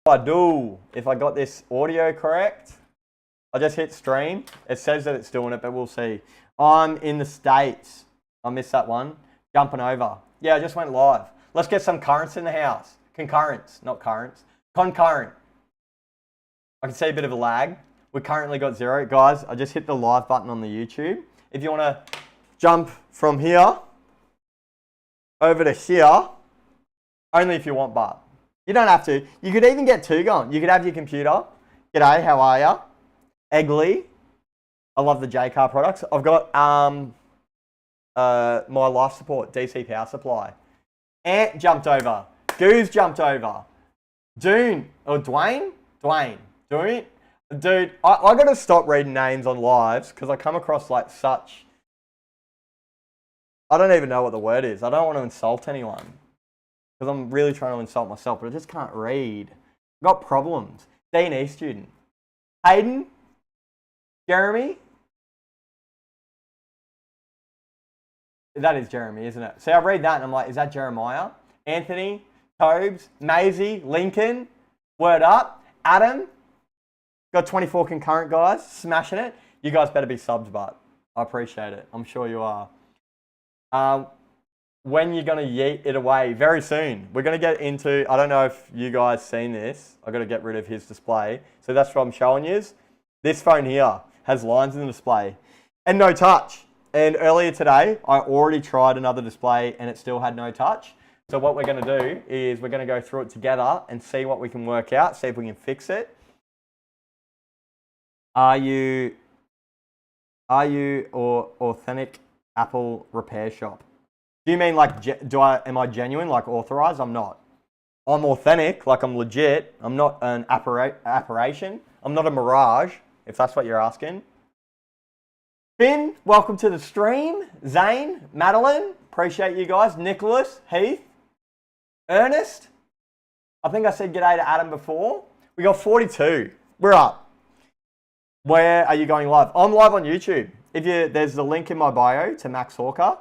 I do, if I got this audio correct, I just hit stream. It says that it's doing it, but we'll see. I'm in the States. I missed that one. Jumping over. Yeah, I just went live. Let's get some currents in the house. Concurrents, not currents. Concurrent. I can see a bit of a lag. We currently got 0. Guys, I just hit the live button on the YouTube. If you want to jump from here over to here, only if you want, but you don't have to. You could even get 2 going. You could have your computer. G'day, how are ya? Eggly. I love the JCar products. I've got my life support, DC power supply. Ant jumped over. Goose jumped over. Dune, or Dwayne? Dude, I got to stop reading names on lives because I come across like such... I don't even know what the word is. I don't want to insult anyone because I'm really trying to insult myself, but I just can't read. I've got problems. D&E student. Hayden? Jeremy? That is Jeremy, isn't it? See, I read that and I'm like, is that Jeremiah? Anthony? Tobes? Maisie? Lincoln? Word up? Adam? Got 24 concurrent guys. Smashing it. You guys better be subs, but I appreciate it. I'm sure you are. When you're going to yeet it away? Very soon. We're going to get into, I don't know if you guys seen this. I've got to get rid of his display. So that's what I'm showing you. This phone here has lines in the display and no touch. And earlier today, I already tried another display and it still had no touch. So what we're going to do is we're going to go through it together and see what we can work out, see if we can fix it. Are you or authentic Apple repair shop? Do you mean like, am I genuine, like authorized? I'm not. I'm authentic, like I'm legit. I'm not an apparition. I'm not a mirage, if that's what you're asking. Finn, welcome to the stream. Zane, Madeline, appreciate you guys. Nicholas, Heath, Ernest. I think I said g'day to Adam before. We got 42. We're up. Where are you going live? I'm live on YouTube. There's the link in my bio to Max Hawker,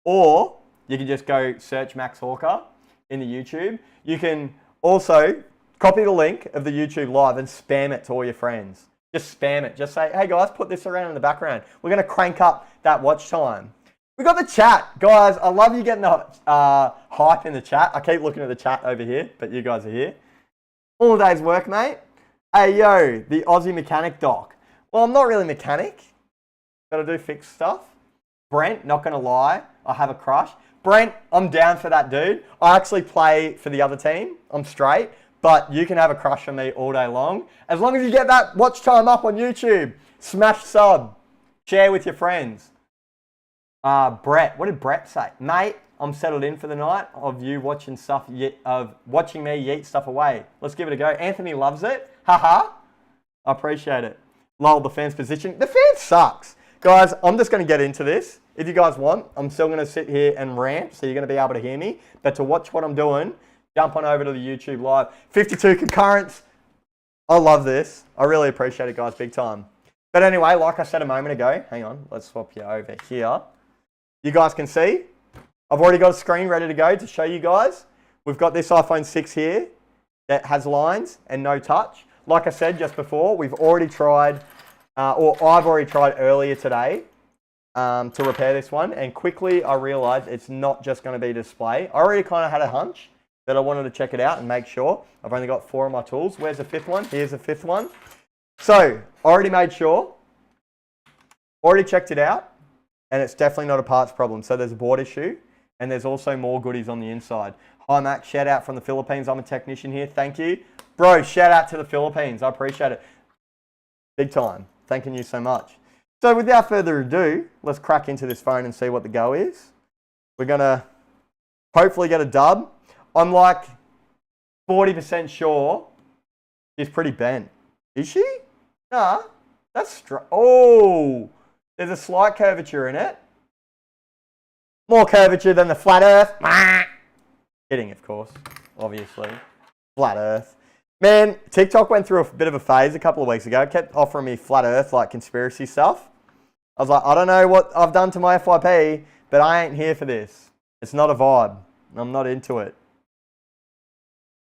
or you can just go search Max Hawker in the YouTube. You can also copy the link of the YouTube live and spam it to all your friends. Just spam it. Just say, hey guys, put this around in the background. We're going to crank up that watch time. We got the chat. Guys, I love you getting the hype in the chat. I keep looking at the chat over here, but you guys are here. All day's work, mate. Hey, yo, the Aussie mechanic doc. Well, I'm not really mechanic. Got to do fixed stuff. Brent, not going to lie, I have a crush. Brent, I'm down for that dude. I actually play for the other team. I'm straight. But you can have a crush on me all day long. As long as you get that watch time up on YouTube. Smash sub. Share with your friends. Brett, what did Brett say? Mate, I'm settled in for the night of you watching stuff, of watching me yeet stuff away. Let's give it a go. Anthony loves it. Haha. I appreciate it. Lol, the fan's position. The fan sucks. Guys, I'm just going to get into this. If you guys want, I'm still going to sit here and rant, so you're going to be able to hear me. But to watch what I'm doing, jump on over to the YouTube live. 52 concurrents. I love this. I really appreciate it, guys, big time. But anyway, like I said a moment ago, hang on, let's swap you over here. You guys can see, I've already got a screen ready to go to show you guys. We've got this iPhone 6 here that has lines and no touch. Like I said just before, we've already tried, or I've already tried earlier today to repair this one. And quickly I realized it's not just going to be display. I already kind of had a hunch that I wanted to check it out and make sure. I've only got 4 of my tools. Where's the 5th one? Here's the 5th one. So, already made sure. Already checked it out. And it's definitely not a parts problem. So there's a board issue. And there's also more goodies on the inside. Hi, Max. Shout out from the Philippines. I'm a technician here. Thank you. Bro, shout out to the Philippines. I appreciate it. Big time. Thanking you so much. So without further ado, let's crack into this phone and see what the go is. We're going to hopefully get a dub. I'm like 40% sure she's pretty bent. Is she? Nah, that's straight. Oh, there's a slight curvature in it. More curvature than the flat earth. Kidding, of course, obviously. Flat earth. Man, TikTok went through a bit of a phase a couple of weeks ago. It kept offering me flat earth, like conspiracy stuff. I was like, I don't know what I've done to my FYP, but I ain't here for this. It's not a vibe. I'm not into it.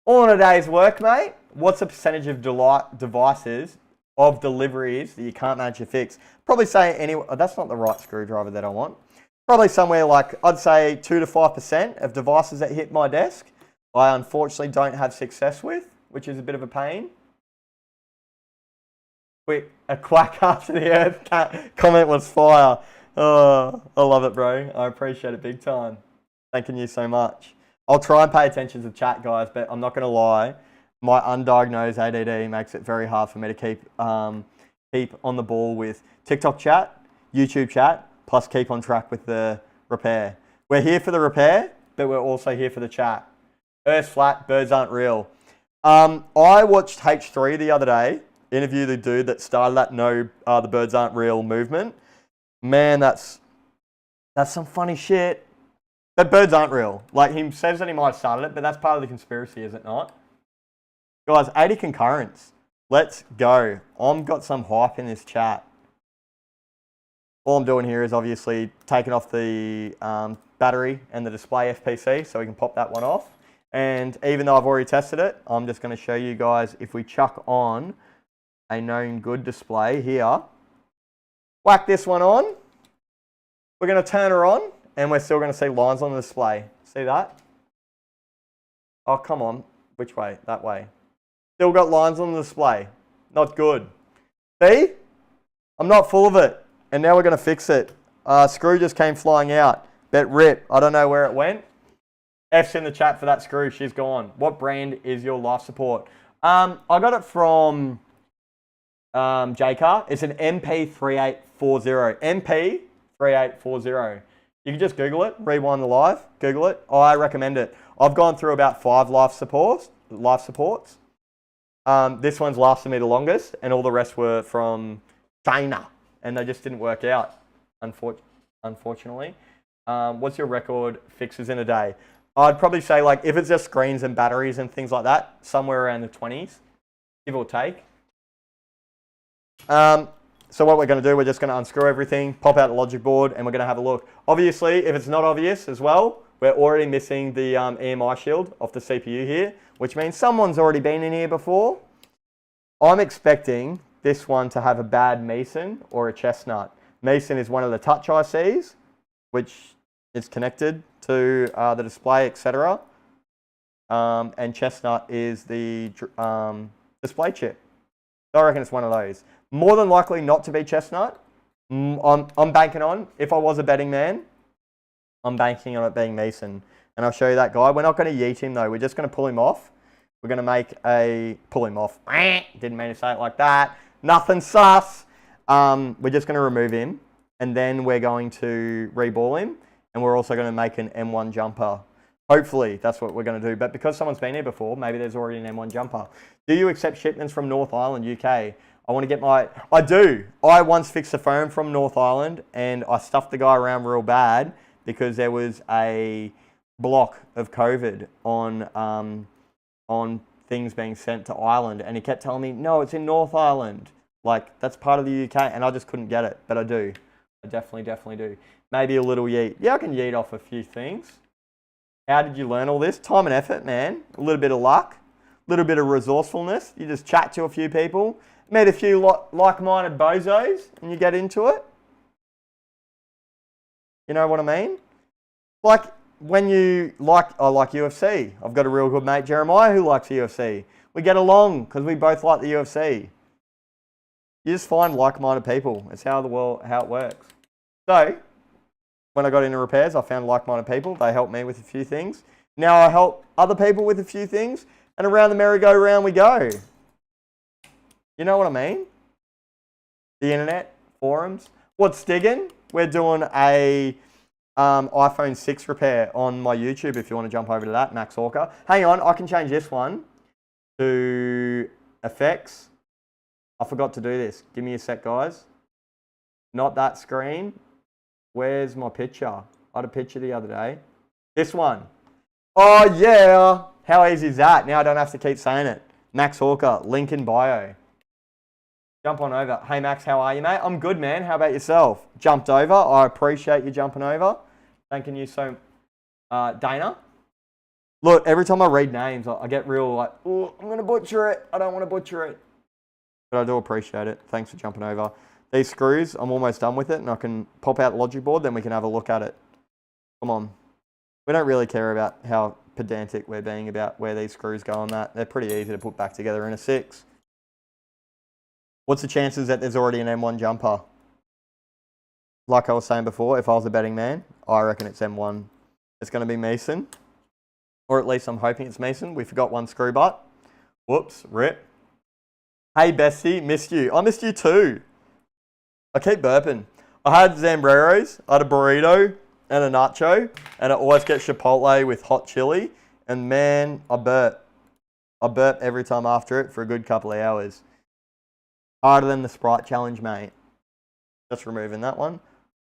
All in a day's work, mate. what's the percentage of devices of deliveries that you can't manage to fix? Probably say that's not the right screwdriver that I want. Probably somewhere like, I'd say 2 to 5% of devices that hit my desk, I unfortunately don't have success with, which is a bit of a pain. Quick, a quack after the earth comment was fire. Oh, I love it, bro. I appreciate it big time. Thanking you so much. I'll try and pay attention to chat, guys, but I'm not going to lie. My undiagnosed ADD makes it very hard for me to keep on the ball with TikTok chat, YouTube chat, plus keep on track with the repair. We're here for the repair, but we're also here for the chat. Earth's flat, birds aren't real. I watched H3 the other day, interview the dude that started that the birds aren't real movement. Man, that's some funny shit. But birds aren't real. Like, he says that he might have started it, but that's part of the conspiracy, is it not? Guys, 80 concurrents. Let's go. I've got some hype in this chat. All I'm doing here is obviously taking off the battery and the display FPC so we can pop that one off. And even though I've already tested it, I'm just going to show you guys if we chuck on a known good display here. Whack this one on. We're going to turn her on and we're still going to see lines on the display. See that? Oh, come on. Which way? That way. Still got lines on the display. Not good. See? I'm not full of it. And now we're going to fix it. Screw just came flying out. Bet rip. I don't know where it went. F's in the chat for that screw. She's gone. What brand is your life support? I got it from JCar. It's an MP3840. MP3840. You can just Google it. Rewind the live. Google it. I recommend it. I've gone through about 5 life supports. This one's lasted me the longest, and all the rest were from China, and they just didn't work out, unfortunately. What's your record fixes in a day? I'd probably say, like, if it's just screens and batteries and things like that, somewhere around the 20s, give or take. So what we're going to do, we're just going to unscrew everything, pop out the logic board, and we're going to have a look. Obviously, if it's not obvious as well, we're already missing the EMI shield off the CPU here, which means someone's already been in here before. I'm expecting this one to have a bad Meson or a chestnut. Meson is one of the touch ICs, which is connected to the display, etc. And chestnut is the display chip. So I reckon it's one of those. More than likely not to be chestnut. I'm banking on, if I was a betting man, I'm banking on it being Meson. And I'll show you that guy. We're not going to yeet him though. We're just going to pull him off. We're going to make pull him off. Didn't mean to say it like that. Nothing sus. We're just going to remove him. And then we're going to reball him. And we're also going to make an M1 jumper. Hopefully that's what we're going to do. But because someone's been here before, maybe there's already an M1 jumper. Do you accept shipments from North Island, UK? I want to get I do. I once fixed a phone from North Island and I stuffed the guy around real bad because there was a block of COVID on things being sent to Ireland, and he kept telling me, no, it's in North Ireland. Like, that's part of the UK, and I just couldn't get it, but I do. I definitely do. Maybe a little yeet. Yeah, I can yeet off a few things. How did you learn all this? Time and effort, man. A little bit of luck, a little bit of resourcefulness. You just chat to a few people, meet a few like-minded bozos, and you get into it. You know what I mean? Like, when I like UFC. I've got a real good mate, Jeremiah, who likes UFC. We get along because we both like the UFC. You just find like-minded people. It's how it works. So, when I got into repairs, I found like-minded people. They helped me with a few things. Now I help other people with a few things, and around the merry-go-round we go. You know what I mean? The internet, forums. What's diggin? We're doing a iPhone 6 repair on my YouTube if you want to jump over to that, Max Hawker. Hang on, I can change this one to effects. I forgot to do this. Give me a sec, guys. Not that screen. Where's my picture? I had a picture the other day. This one. Oh, yeah. How easy is that? Now I don't have to keep saying it. Max Hawker, link in bio. Jump on over. Hey, Max, how are you, mate? I'm good, man. How about yourself? Jumped over. I appreciate you jumping over. Thanking you so Dana. Look, every time I read names, I get real like, oh, I'm going to butcher it. I don't want to butcher it. But I do appreciate it. Thanks for jumping over. These screws, I'm almost done with it, and I can pop out the logic board, then we can have a look at it. Come on. We don't really care about how pedantic we're being about where these screws go on that. They're pretty easy to put back together in a 6. What's the chances that there's already an M1 jumper? Like I was saying before, if I was a betting man, I reckon it's M1. It's going to be Mason. Or at least I'm hoping it's Mason. We forgot one screw butt. Whoops, rip. Hey Bessie, missed you. I missed you too. I keep burping. I had Zambreros, I had a burrito and a nacho, and I always get Chipotle with hot chili, and man, I burp. I burp every time after it for a good couple of hours. Harder than the Sprite challenge, mate. Just removing that one.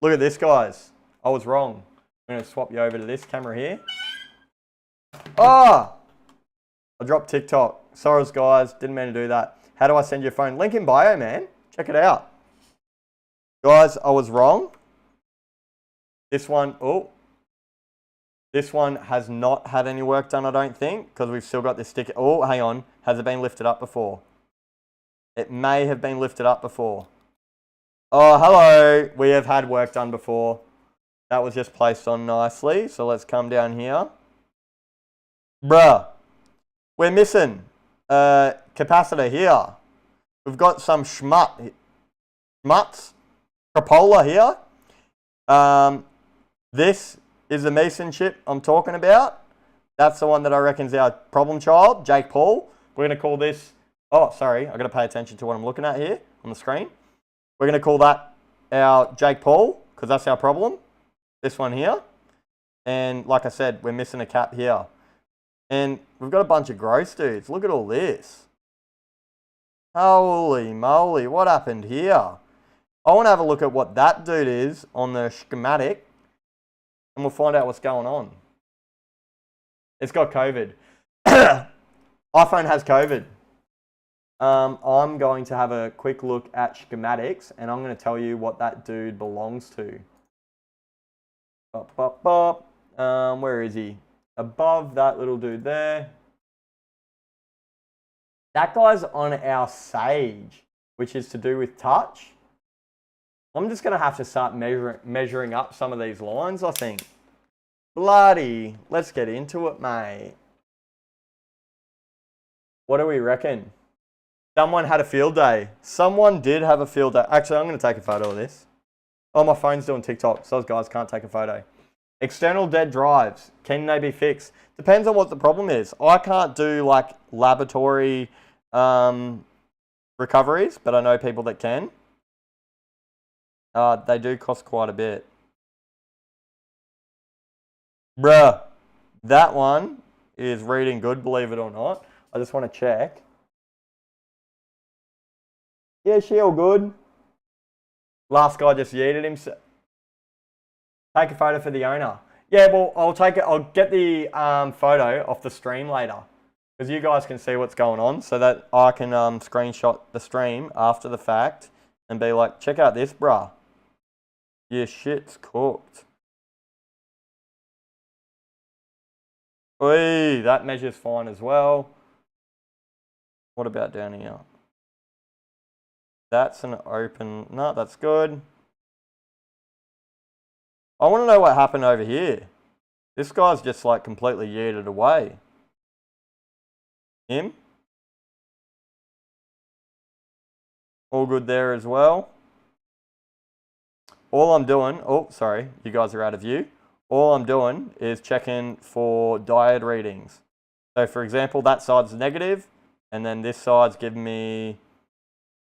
Look at this, guys. I was wrong. I'm going to swap you over to this camera here. Ah! I dropped TikTok. Sorry, guys. Didn't mean to do that. How do I send you a phone? Link in bio, man. Check it out. Guys, I was wrong. This one, oh. This one has not had any work done, I don't think, because we've still got this sticker. Oh, hang on. Has it been lifted up before? It may have been lifted up before. Oh, hello. We have had work done before. That was just placed on nicely. So let's come down here. Bruh. We're missing a capacitor here. We've got some schmuts. Crapola here. This is the Mason chip I'm talking about. That's the one that I reckon's our problem child, Jake Paul. We're going to call this... Oh, sorry. I've got to pay attention to what I'm looking at here on the screen. We're going to call that our Jake Paul, because that's our problem. This one here. And like I said, we're missing a cap here. And we've got a bunch of gross dudes. Look at all this. Holy moly, what happened here? I want to have a look at what that dude is on the schematic, and we'll find out what's going on. It's got COVID. iPhone has COVID. I'm going to have a quick look at schematics, and I'm going to tell you what that dude belongs to. Where is he? Above that little dude there. That guy's on our Sage, which is to do with touch. I'm just going to have to start measuring up some of these lines, I think. Bloody, let's get into it, mate. What do we reckon? Someone had a field day. Someone did have a field day. Actually, I'm going to take a photo of this. Oh, my phone's doing TikTok, so those guys can't take a photo. External dead drives. Can they be fixed? Depends on what the problem is. I can't do like laboratory recoveries, but I know people that can. They do cost quite a bit. Bruh, that one is reading good, believe it or not. I just want to check. Yeah, she all good. Last guy just yeeted himself. Take a photo for the owner. Yeah, well, I'll get the photo off the stream later, because you guys can see what's going on, so that I can screenshot the stream after the fact and be like, check out this, bruh. Your shit's cooked. Oi, that measure's fine as well. What about down here? That's an open... No, that's good. I want to know what happened over here. This guy's just like completely yeeted away. Him? All good there as well. All I'm doing... Oh, sorry. You guys are out of view. All I'm doing is checking for diode readings. So for example, that side's negative, and then this side's giving me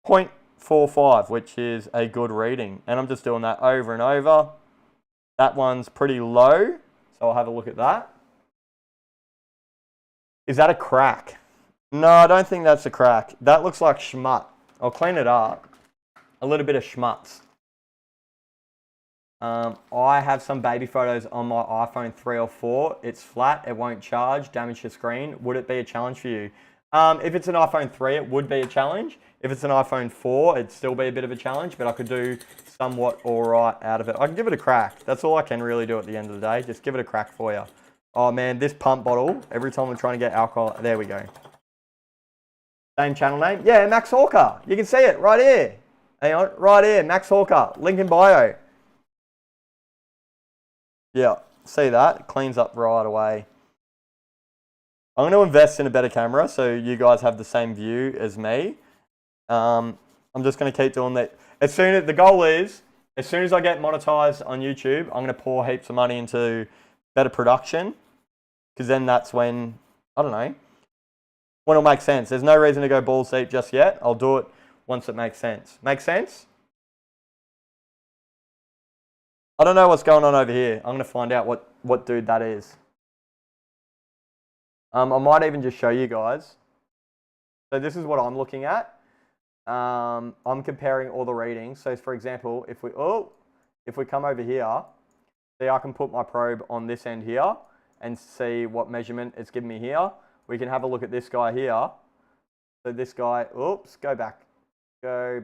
0.45, which is a good reading. And I'm just doing that over and over. That one's pretty low, so I'll have a look at that. Is that a crack? No, I don't think that's a crack. That looks like schmut. I'll clean it up. A little bit of schmutz. I have some baby photos on my iPhone 3 or 4. It's flat, it won't charge, damage the screen. Would it be a challenge for you? If it's an iPhone 3, it would be a challenge. If it's an iPhone 4, it'd still be a bit of a challenge, but I could do somewhat alright out of it. I can give it a crack. That's all I can really do at the end of the day. Just give it a crack for you. Oh man, this pump bottle, every time I'm trying to get alcohol, there we go. Same channel name. Yeah, Max Hawker. You can see it right here. Hang on, right here, Max Hawker, link in bio. Yeah, see that? It cleans up right away. I'm going to invest in a better camera so you guys have the same view as me. I'm just going to keep doing that. The goal is, as soon as I get monetized on YouTube, I'm going to pour heaps of money into better production. Because then that's when, I don't know, when it'll make sense. There's no reason to go balls deep just yet. I'll do it once it makes sense. Make sense? I don't know what's going on over here. I'm going to find out what dude that is. I might even just show you guys. So this is what I'm looking at. I'm comparing all the readings. So for example, if we come over here, see I can put my probe on this end here and see what measurement it's giving me here. We can have a look at this guy here. So this guy, oops, go back. So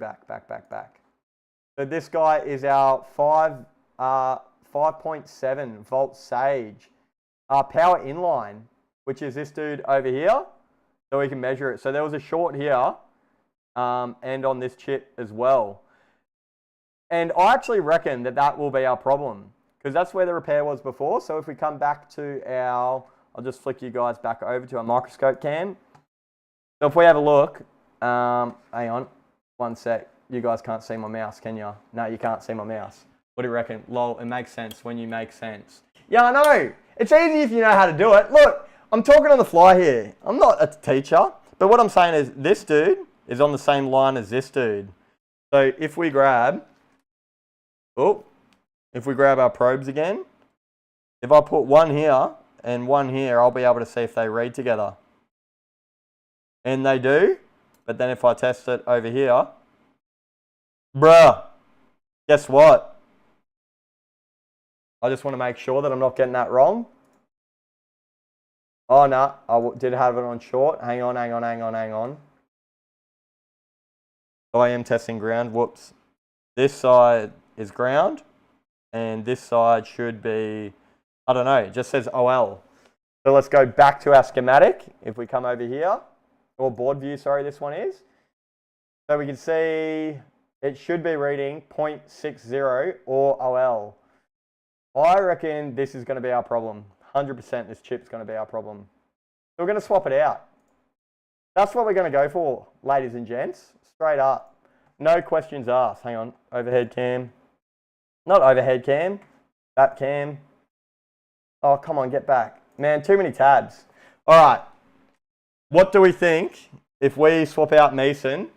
this guy is our 5.7 volt Sage power inline, which is this dude over here. So we can measure it. So there was a short here and on this chip as well. And I actually reckon that will be our problem because that's where the repair was before. So if we come back to I'll just flick you guys back over to our microscope cam. So if we have a look, hang on, one sec. You guys can't see my mouse, can you? No, you can't see my mouse. What do you reckon? Lol, it makes sense when you make sense. Yeah, I know. It's easy if you know how to do it. Look, I'm talking on the fly here. I'm not a teacher, but what I'm saying is this dude is on the same line as this dude. So if we grab our probes again, if I put one here and one here, I'll be able to see if they read together. And they do, but then if I test it over here, bruh, guess what? I just want to make sure that I'm not getting that wrong. Oh no, I did have it on short. Hang on. So I am testing ground, whoops. This side is ground, and this side should be, I don't know, it just says OL. So let's go back to our schematic. If we come over here, or board view, sorry, this one is. So we can see it should be reading 0.60 or OL. I reckon this is going to be our problem. 100% this chip's going to be our problem. So we're going to swap it out. That's what we're going to go for, ladies and gents. Straight up. No questions asked. Hang on. Overhead cam. Not overhead cam. That cam. Oh, come on, get back. Man, too many tabs. All right. What do we think if we swap out Mason,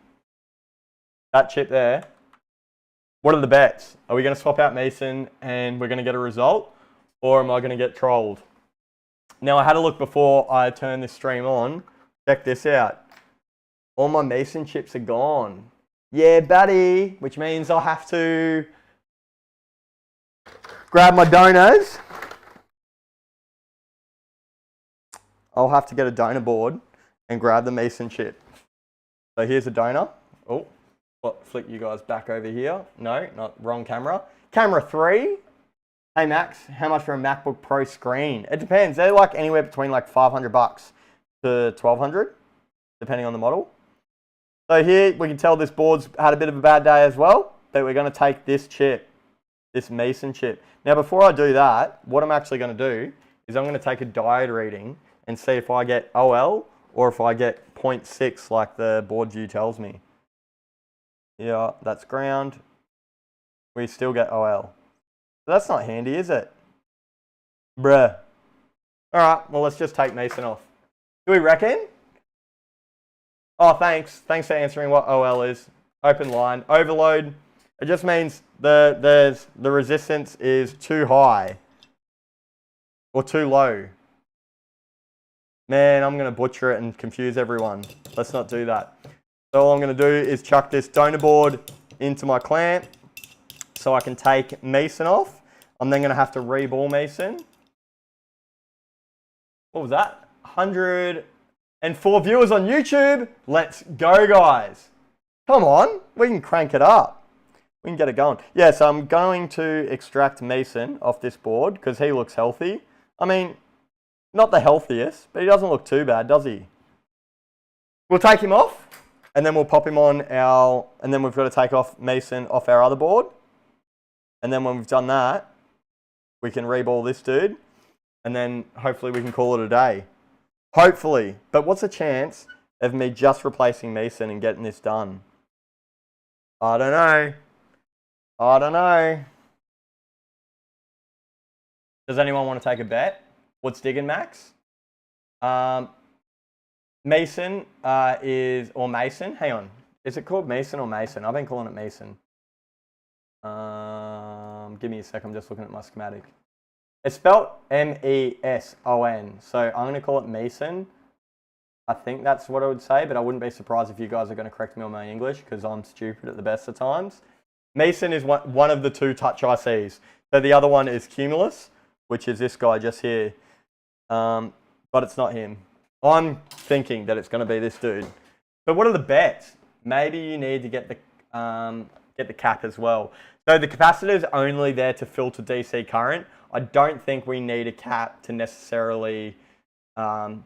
that chip there? What are the bets? Are we going to swap out Mason and we're going to get a result? Or am I going to get trolled? Now, I had a look before I turned this stream on. Check this out. All my Mason chips are gone. Yeah, buddy. Which means I'll have to grab my donors. I'll have to get a donor board and grab the Mason chip. So here's a donor. Oh. Flick you guys back over here. No, not wrong camera. Camera 3. Hey Max, how much for a MacBook Pro screen? It depends. They're like anywhere between like $500 to $1,200, depending on the model. So here we can tell this board's had a bit of a bad day as well, but we're going to take this chip, this Mason chip. Now before I do that, what I'm actually going to do is I'm going to take a diode reading and see if I get OL or if I get 0.6 like the board view tells me. Yeah, that's ground. We still get OL. So that's not handy, is it? Bruh. Alright, well let's just take Mason off. Do we reckon? Oh, thanks. Thanks for answering what OL is. Open line. Overload. It just means the resistance is too high. Or too low. Man, I'm going to butcher it and confuse everyone. Let's not do that. So all I'm going to do is chuck this donor board into my clamp so I can take Mason off. I'm then going to have to reball Mason. What was that? 104 viewers on YouTube. Let's go, guys. Come on. We can crank it up. We can get it going. Yeah, so I'm going to extract Mason off this board because he looks healthy. I mean, Not the healthiest, but he doesn't look too bad, does he? We'll take him off, and then we'll pop him on our, and then we've got to take off Mason off our other board. And then when we've done that, we can reball this dude, and then hopefully we can call it a day. Hopefully. But what's the chance of me just replacing Mason and getting this done? I don't know. I don't know. Does anyone want to take a bet? What's diggin max? Mason or Mason. Hang on. Is it called Mason or Mason? I've been calling it Mason. Give me a sec. I'm just looking at my schematic. It's spelled M-E-S-O-N. So I'm going to call it Mason. I think that's what I would say, but I wouldn't be surprised if you guys are going to correct me on my English because I'm stupid at the best of times. Mason is one of the two touch ICs. So the other one is Cumulus, which is this guy just here. But it's not him. I'm thinking that it's going to be this dude. But what are the bets? Maybe you need to get the cap as well. So the capacitor is only there to filter DC current. I don't think we need a cap to necessarily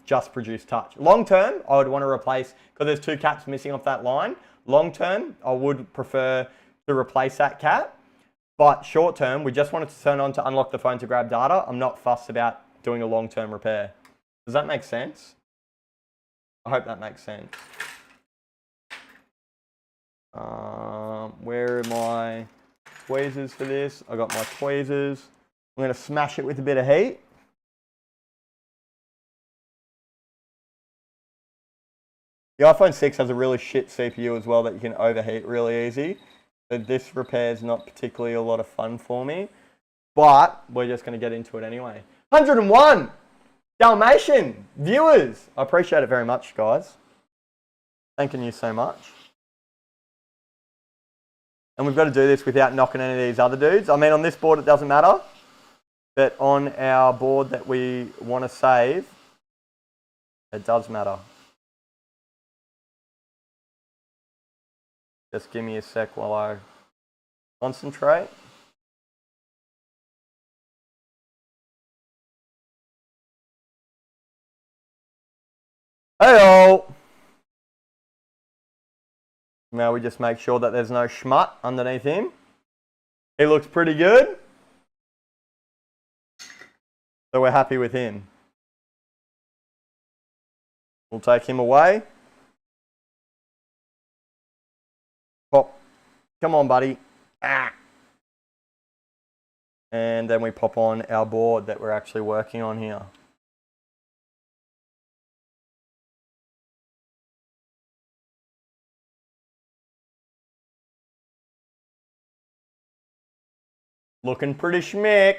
just produce touch. Long term, I would want to replace, because there's two caps missing off that line. Long term, I would prefer to replace that cap. But short term, we just wanted to turn on to unlock the phone to grab data. I'm not fussed about doing a long-term repair. Does that make sense? I hope that makes sense. Where are my tweezers for this? I got my tweezers. I'm going to smash it with a bit of heat. The iPhone 6 has a really shit CPU as well that you can overheat really easy. So this repair is not particularly a lot of fun for me. But we're just going to get into it anyway. 101 Dalmatian viewers. I appreciate it very much, guys. Thanking you so much. And we've got to do this without knocking any of these other dudes. I mean, on this board it doesn't matter. But on our board that we want to save, it does matter. Just give me a sec while I concentrate. Hey-o! Now we just make sure that there's no schmut underneath him. He looks pretty good. So we're happy with him. We'll take him away. Pop. Come on, buddy. Ah. And then we pop on our board that we're actually working on here. Looking pretty schmick.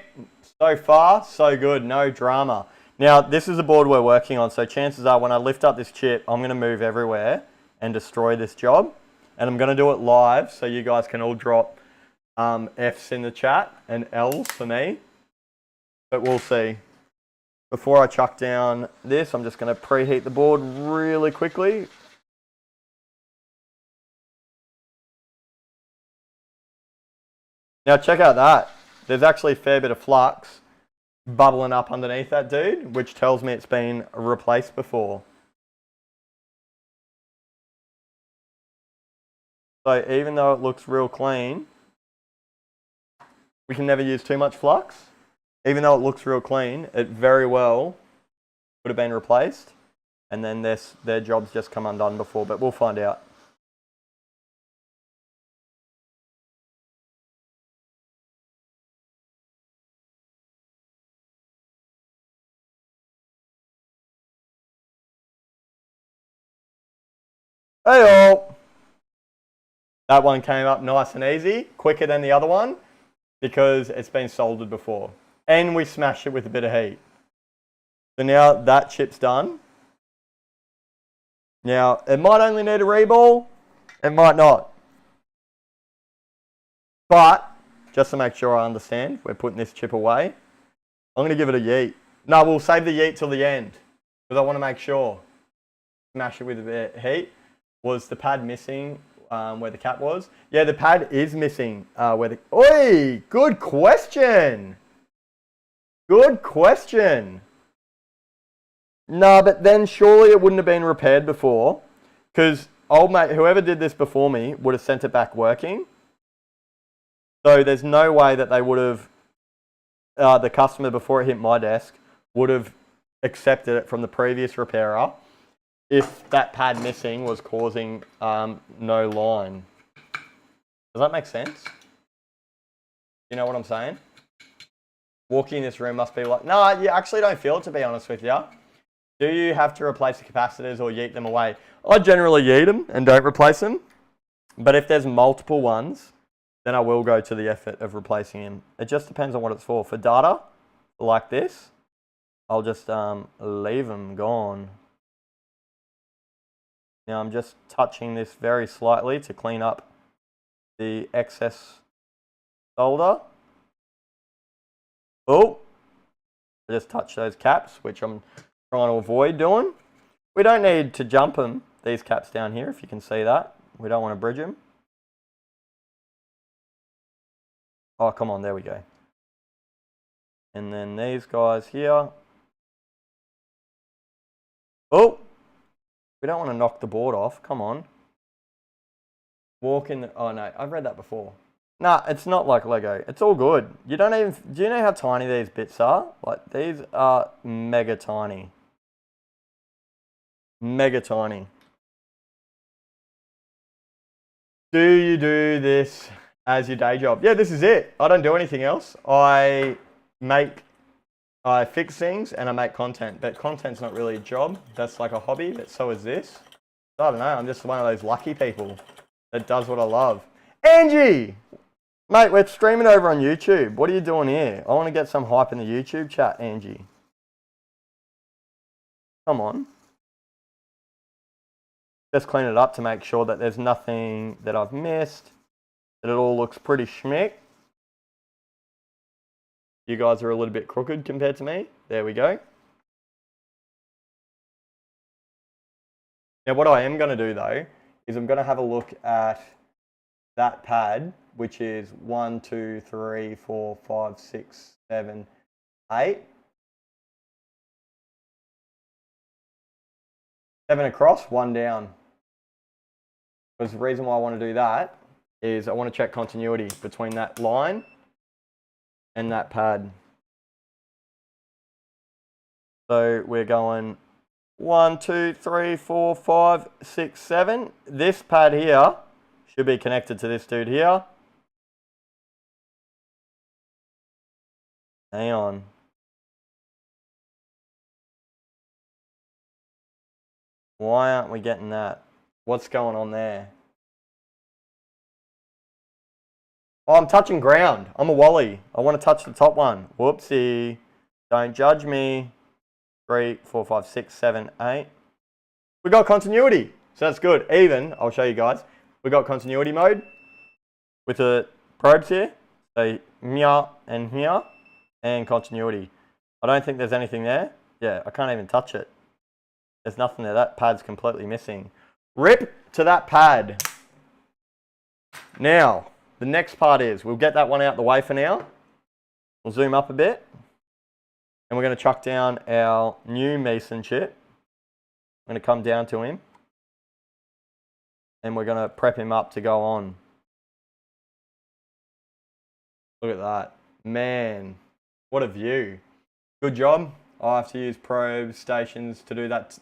So far, so good. No drama. Now, this is the board we're working on, so chances are when I lift up this chip, I'm going to move everywhere and destroy this job. And I'm going to do it live, so you guys can all drop Fs in the chat and Ls for me. But we'll see. Before I chuck down this, I'm just going to preheat the board really quickly. Now check out that. There's actually a fair bit of flux bubbling up underneath that dude, which tells me it's been replaced before. So even though it looks real clean, we can never use too much flux. Even though it looks real clean, it very well would have been replaced. And then their job's just come undone before, but we'll find out. Hey-o! That one came up nice and easy, quicker than the other one, because it's been soldered before. And we smashed it with a bit of heat. So now that chip's done. Now, it might only need a reball, it might not. But, just to make sure I understand, we're putting this chip away. I'm going to give it a yeet. No, we'll save the yeet till the end, because I want to make sure. Smash it with a bit of heat. Was the pad missing where the cap was? Yeah, the pad is missing where the... Oi! Good question! Good question! No, but then surely it wouldn't have been repaired before, because old mate, whoever did this before me, would have sent it back working. So there's no way that they would have, the customer before it hit my desk, would have accepted it from the previous repairer if that pad missing was causing no line. Does that make sense? You know what I'm saying? Walking in this room must be like, no, you actually don't feel it, to be honest with you. Do you have to replace the capacitors or yeet them away? I generally yeet them and don't replace them. But if there's multiple ones, then I will go to the effort of replacing them. It just depends on what it's for. For data, like this, I'll just leave them gone. Now I'm just touching this very slightly to clean up the excess solder. Oh, I just touched those caps, which I'm trying to avoid doing. We don't need to jump them, these caps down here, if you can see that. We don't want to bridge them. Oh, come on, there we go. And then these guys here. Oh, we don't want to knock the board off, come on. Walk in the, oh no, I've read that before. Nah, it's not like Lego, it's all good. You don't even, do you know how tiny these bits are? Like, these are mega tiny. Mega tiny. Do you do this as your day job? Yeah, this is it. I don't do anything else. I fix things and I make content, but content's not really a job. That's like a hobby, but so is this. I don't know, I'm just one of those lucky people that does what I love. Angie! Mate, we're streaming over on YouTube. What are you doing here? I want to get some hype in the YouTube chat, Angie. Come on. Just clean it up to make sure that there's nothing that I've missed, that it all looks pretty schmick. You guys are a little bit crooked compared to me. There we go. Now what I am going to do though, is I'm going to have a look at that pad, which is 1, 2, 3, 4, 5, 6, 7, 8. 7 across, 1 down. Because the reason why I want to do that is I want to check continuity between that line and that pad. So we're going 1, 2, 3, 4, 5, 6, 7. This pad here should be connected to this dude here. Hang on. Why aren't we getting that? What's going on there? Oh, I'm touching ground. I'm a wally. I want to touch the top one. Whoopsie. Don't judge me. 3, 4, 5, 6, 7, 8. We got continuity. So that's good. Even, I'll show you guys. We got continuity mode with the probes here. So here and here. And continuity. I don't think there's anything there. Yeah, I can't even touch it. There's nothing there. That pad's completely missing. Rip to that pad. Now, the next part is, we'll get that one out the way for now. We'll zoom up a bit. And we're going to chuck down our new Mason chip. I'm going to come down to him. And we're going to prep him up to go on. Look at that. Man, what a view. Good job. I have to use probes, stations to do that.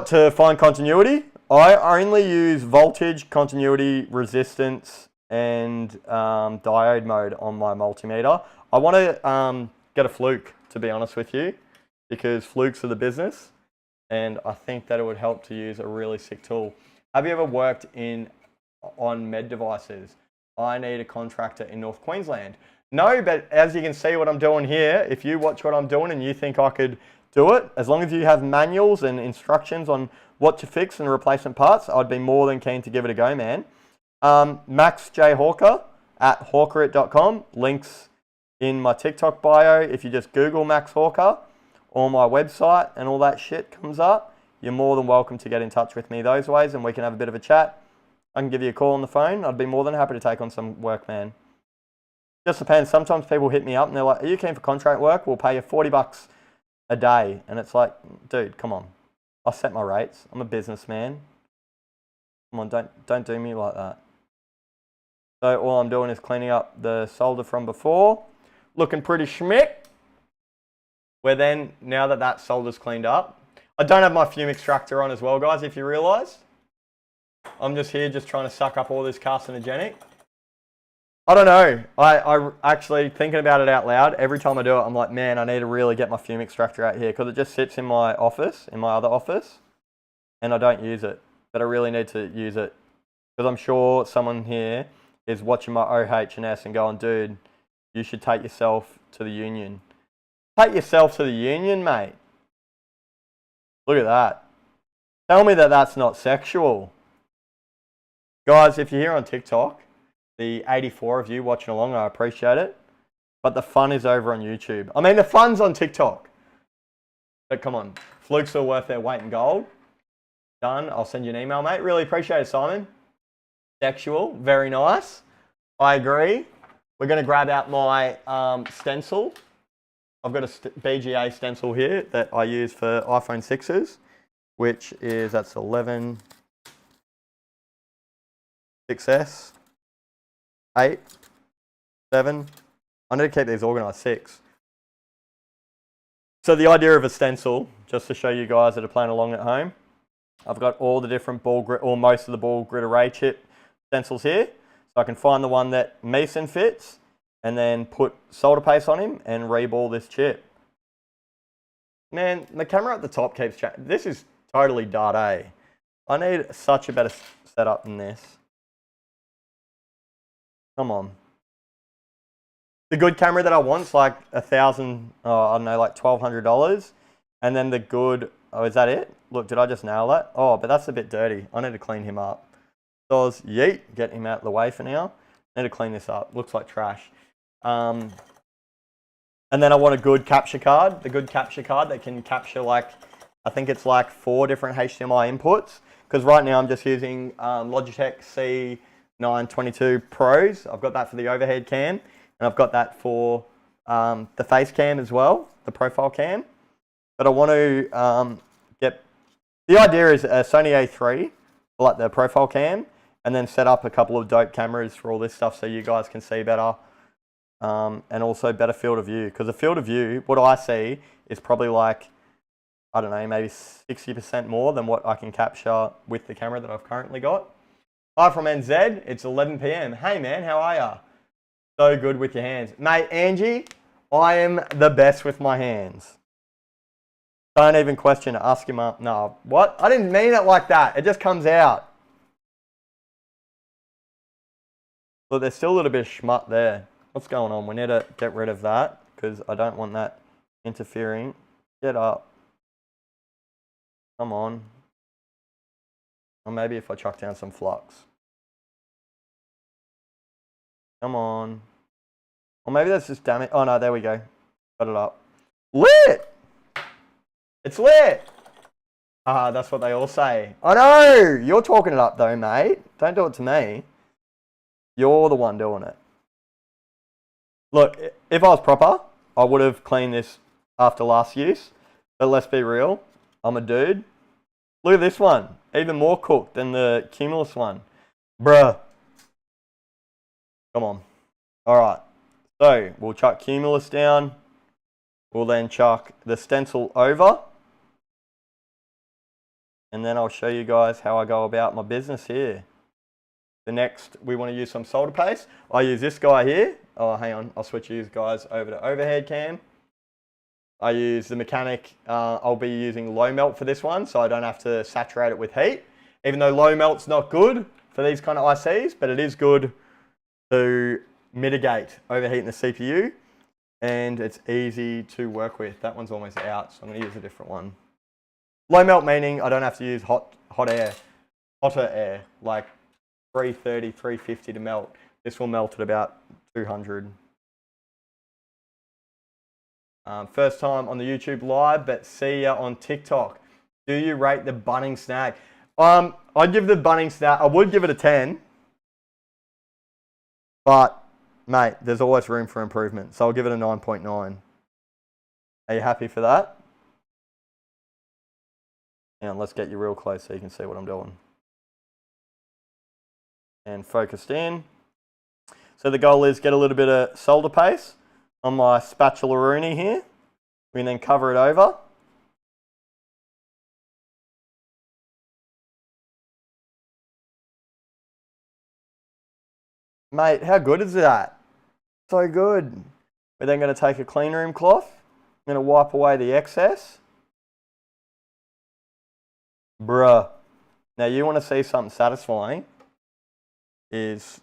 To find continuity? I only use voltage, continuity, resistance, and diode mode on my multimeter. I want to get a fluke, to be honest with you, because flukes are the business, and I think that it would help to use a really sick tool. Have you ever worked on med devices? I need a contractor in North Queensland. No, but as you can see what I'm doing here, if you watch what I'm doing and you think I could do it, as long as you have manuals and instructions on what to fix and replacement parts, I'd be more than keen to give it a go, man. Max J Hawker at hawkerit.com. Links in my TikTok bio. If you just Google Max Hawker or my website and all that shit comes up, you're more than welcome to get in touch with me those ways and we can have a bit of a chat. I can give you a call on the phone. I'd be more than happy to take on some work, man. Just depends. Sometimes people hit me up and they're like, are you keen for contract work? We'll pay you $40 a day. And it's like, dude, come on. I set my rates. I'm a businessman. Come on, don't do me like that. So all I'm doing is cleaning up the solder from before. Looking pretty schmick. Where then, now that that solder's cleaned up, I don't have my fume extractor on as well, guys, if you realise. I'm just here just trying to suck up all this carcinogenic. I don't know. I actually, thinking about it out loud, every time I do it, I'm like, man, I need to really get my fume extractor out here because it just sits in my office, in my other office, and I don't use it. But I really need to use it because I'm sure someone here is watching my OH&S and going, dude, you should take yourself to the union. Take yourself to the union, mate. Look at that. Tell me that that's not sexual. Guys, if you're here on TikTok, the 84 of you watching along, I appreciate it. But the fun is over on YouTube. I mean, the fun's on TikTok. But come on, flukes are worth their weight in gold. Done. I'll send you an email, mate. Really appreciate it, Simon. Sexual. Very nice. I agree. We're going to grab out my stencil. I've got a BGA stencil here that I use for iPhone 6s, which is, that's 11, 6S, 8, 7. I need to keep these organised, 6. So the idea of a stencil, just to show you guys that are playing along at home, I've got all the different ball grit, or most of the ball grit array chip stencils here. So I can find the one that Mason fits and then put solder paste on him and reball this chip. Man, the camera at the top keeps changing. This is totally Dart A. I need such a better setup than this. Come on. The good camera that I want's like $1,000, I don't know, like $1,200. And then the good, oh, is that it? Look, did I just nail that? Oh, but that's a bit dirty. I need to clean him up. So I was, yeet, get him out of the way for now. I need to clean this up. Looks like trash. And then I want a good capture card. The good capture card that can capture like, I think it's like 4 different HDMI inputs. Because right now I'm just using Logitech C922 Pros. I've got that for the overhead cam. And I've got that for the face cam as well, the profile cam. But I want to get, the idea is a Sony A3, like the profile cam, and then set up a couple of dope cameras for all this stuff so you guys can see better. And also better field of view. Because the field of view, what I see is probably like, I don't know, maybe 60% more than what I can capture with the camera that I've currently got. Hi from NZ, it's 11 PM. Hey man, how are ya? So good with your hands. Mate, Angie, I am the best with my hands. Don't even question it, ask him up. No, what? I didn't mean it like that. It just comes out. Look, there's still a little bit of schmut there. What's going on? We need to get rid of that because I don't want that interfering. Get up. Come on. Or maybe if I chuck down some flux. Come on. Or maybe that's just damage. Oh no, there we go. Got it up. Lit! It's lit! Ah, that's what they all say. I know! You're talking it up though, mate. Don't do it to me. You're the one doing it. Look, if I was proper, I would have cleaned this after last use. But let's be real. I'm a dude. Look at this one. Even more cooked than the Cumulus one. Bruh. Come on. Alright. So, we'll chuck Cumulus down. We'll then chuck the stencil over. And then I'll show you guys how I go about my business here. The next, we want to use some solder paste. I use this guy here. Oh, hang on. I'll switch you guys over to overhead cam. I use the Mechanic. I'll be using low melt for this one, so I don't have to saturate it with heat. Even though low melt's not good for these kind of ICs, but it is good to mitigate overheating the CPU. And it's easy to work with. That one's almost out, so I'm going to use a different one. Low melt meaning I don't have to use hotter air, like 330, 350 to melt. This will melt at about 200. First time on the YouTube live, but see ya on TikTok. Do you rate the Bunnings snack? I'd give the Bunnings snack, I would give it a 10. But, mate, there's always room for improvement. So I'll give it a 9.9. Are you happy for that? And let's get you real close so you can see what I'm doing. And focused in. So the goal is get a little bit of solder paste on my spatula-rooney here. We can then cover it over. Mate, how good is that? So good. We're then going to take a clean room cloth. I'm going to wipe away the excess. Bruh. Now you want to see something satisfying is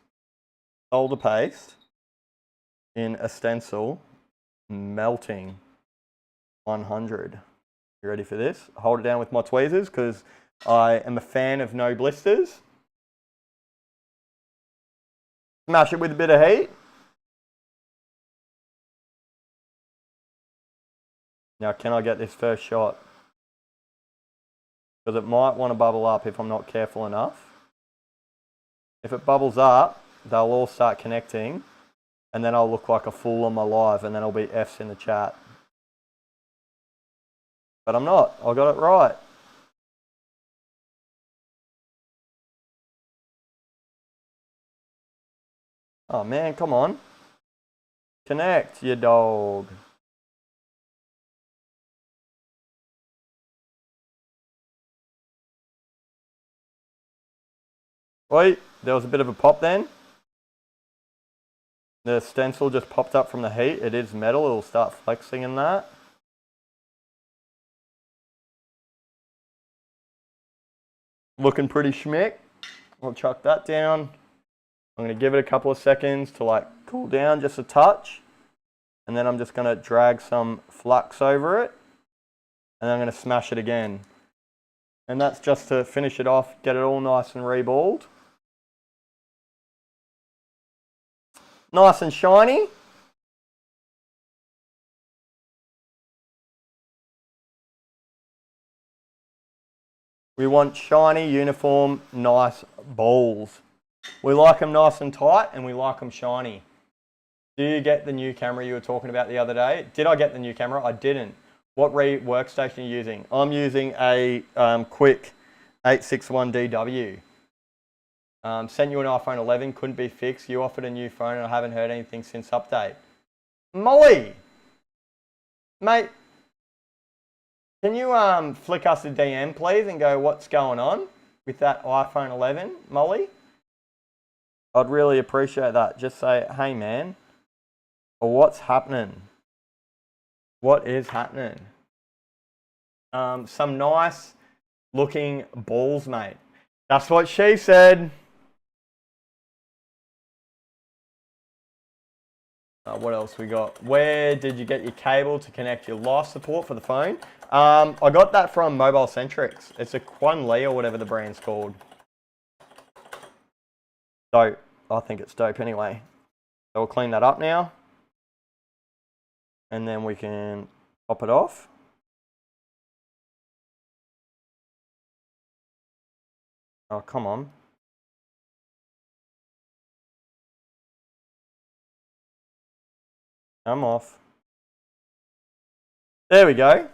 solder paste in a stencil melting 100. You ready for this? Hold it down with my tweezers because I am a fan of no blisters. Smash it with a bit of heat. Now can I get this first shot? Because it might want to bubble up if I'm not careful enough. If it bubbles up, they'll all start connecting and then I'll look like a fool on my live and then I'll be F's in the chat. But I'm not. I got it right. Oh man, come on. Connect, you dog. Wait, there was a bit of a pop then. The stencil just popped up from the heat. It is metal, it'll start flexing in that. Looking pretty schmick. I'll chuck that down. I'm going to give it a couple of seconds to like cool down just a touch. And then I'm just going to drag some flux over it. And I'm going to smash it again. And that's just to finish it off, get it all nice and reballed. Nice and shiny. We want shiny, uniform, nice balls. We like them nice and tight and we like them shiny. Do you get the new camera you were talking about the other day? Did I get the new camera? I didn't. What workstation are you using? I'm using a quick 861DW. Sent you an iPhone 11, couldn't be fixed. You offered a new phone and I haven't heard anything since update. Molly! Mate, can you flick us a DM please and go what's going on with that iPhone 11, Molly? I'd really appreciate that. Just say, hey man, or what's happening? What is happening? Some nice looking balls, mate. That's what she said. What else we got? Where did you get your cable to connect your life support for the phone? I got that from Mobile Centrics. It's a Quan Lee or whatever the brand's called. So I think it's dope anyway. So we'll clean that up now. And then we can pop it off. Oh, come on. I'm off. There we go.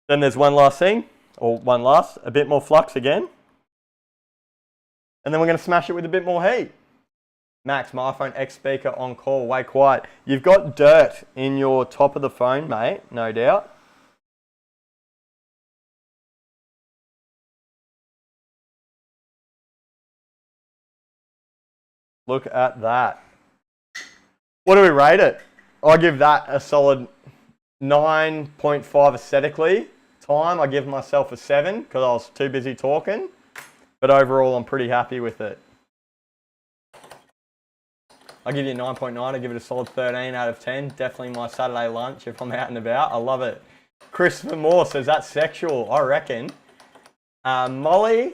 Then there's one last thing, or a bit more flux again. And then we're going to smash it with a bit more heat. Max, my iPhone X speaker on call, way quiet. You've got dirt in your top of the phone, mate, no doubt. Look at that. What do we rate it? I give that a solid 9.5 aesthetically. Time, I give myself a 7 because I was too busy talking. But overall, I'm pretty happy with it. I give you a 9.9. I give it a solid 13 out of 10. Definitely my Saturday lunch if I'm out and about. I love it. Christopher Moore says that's sexual. I reckon. Molly,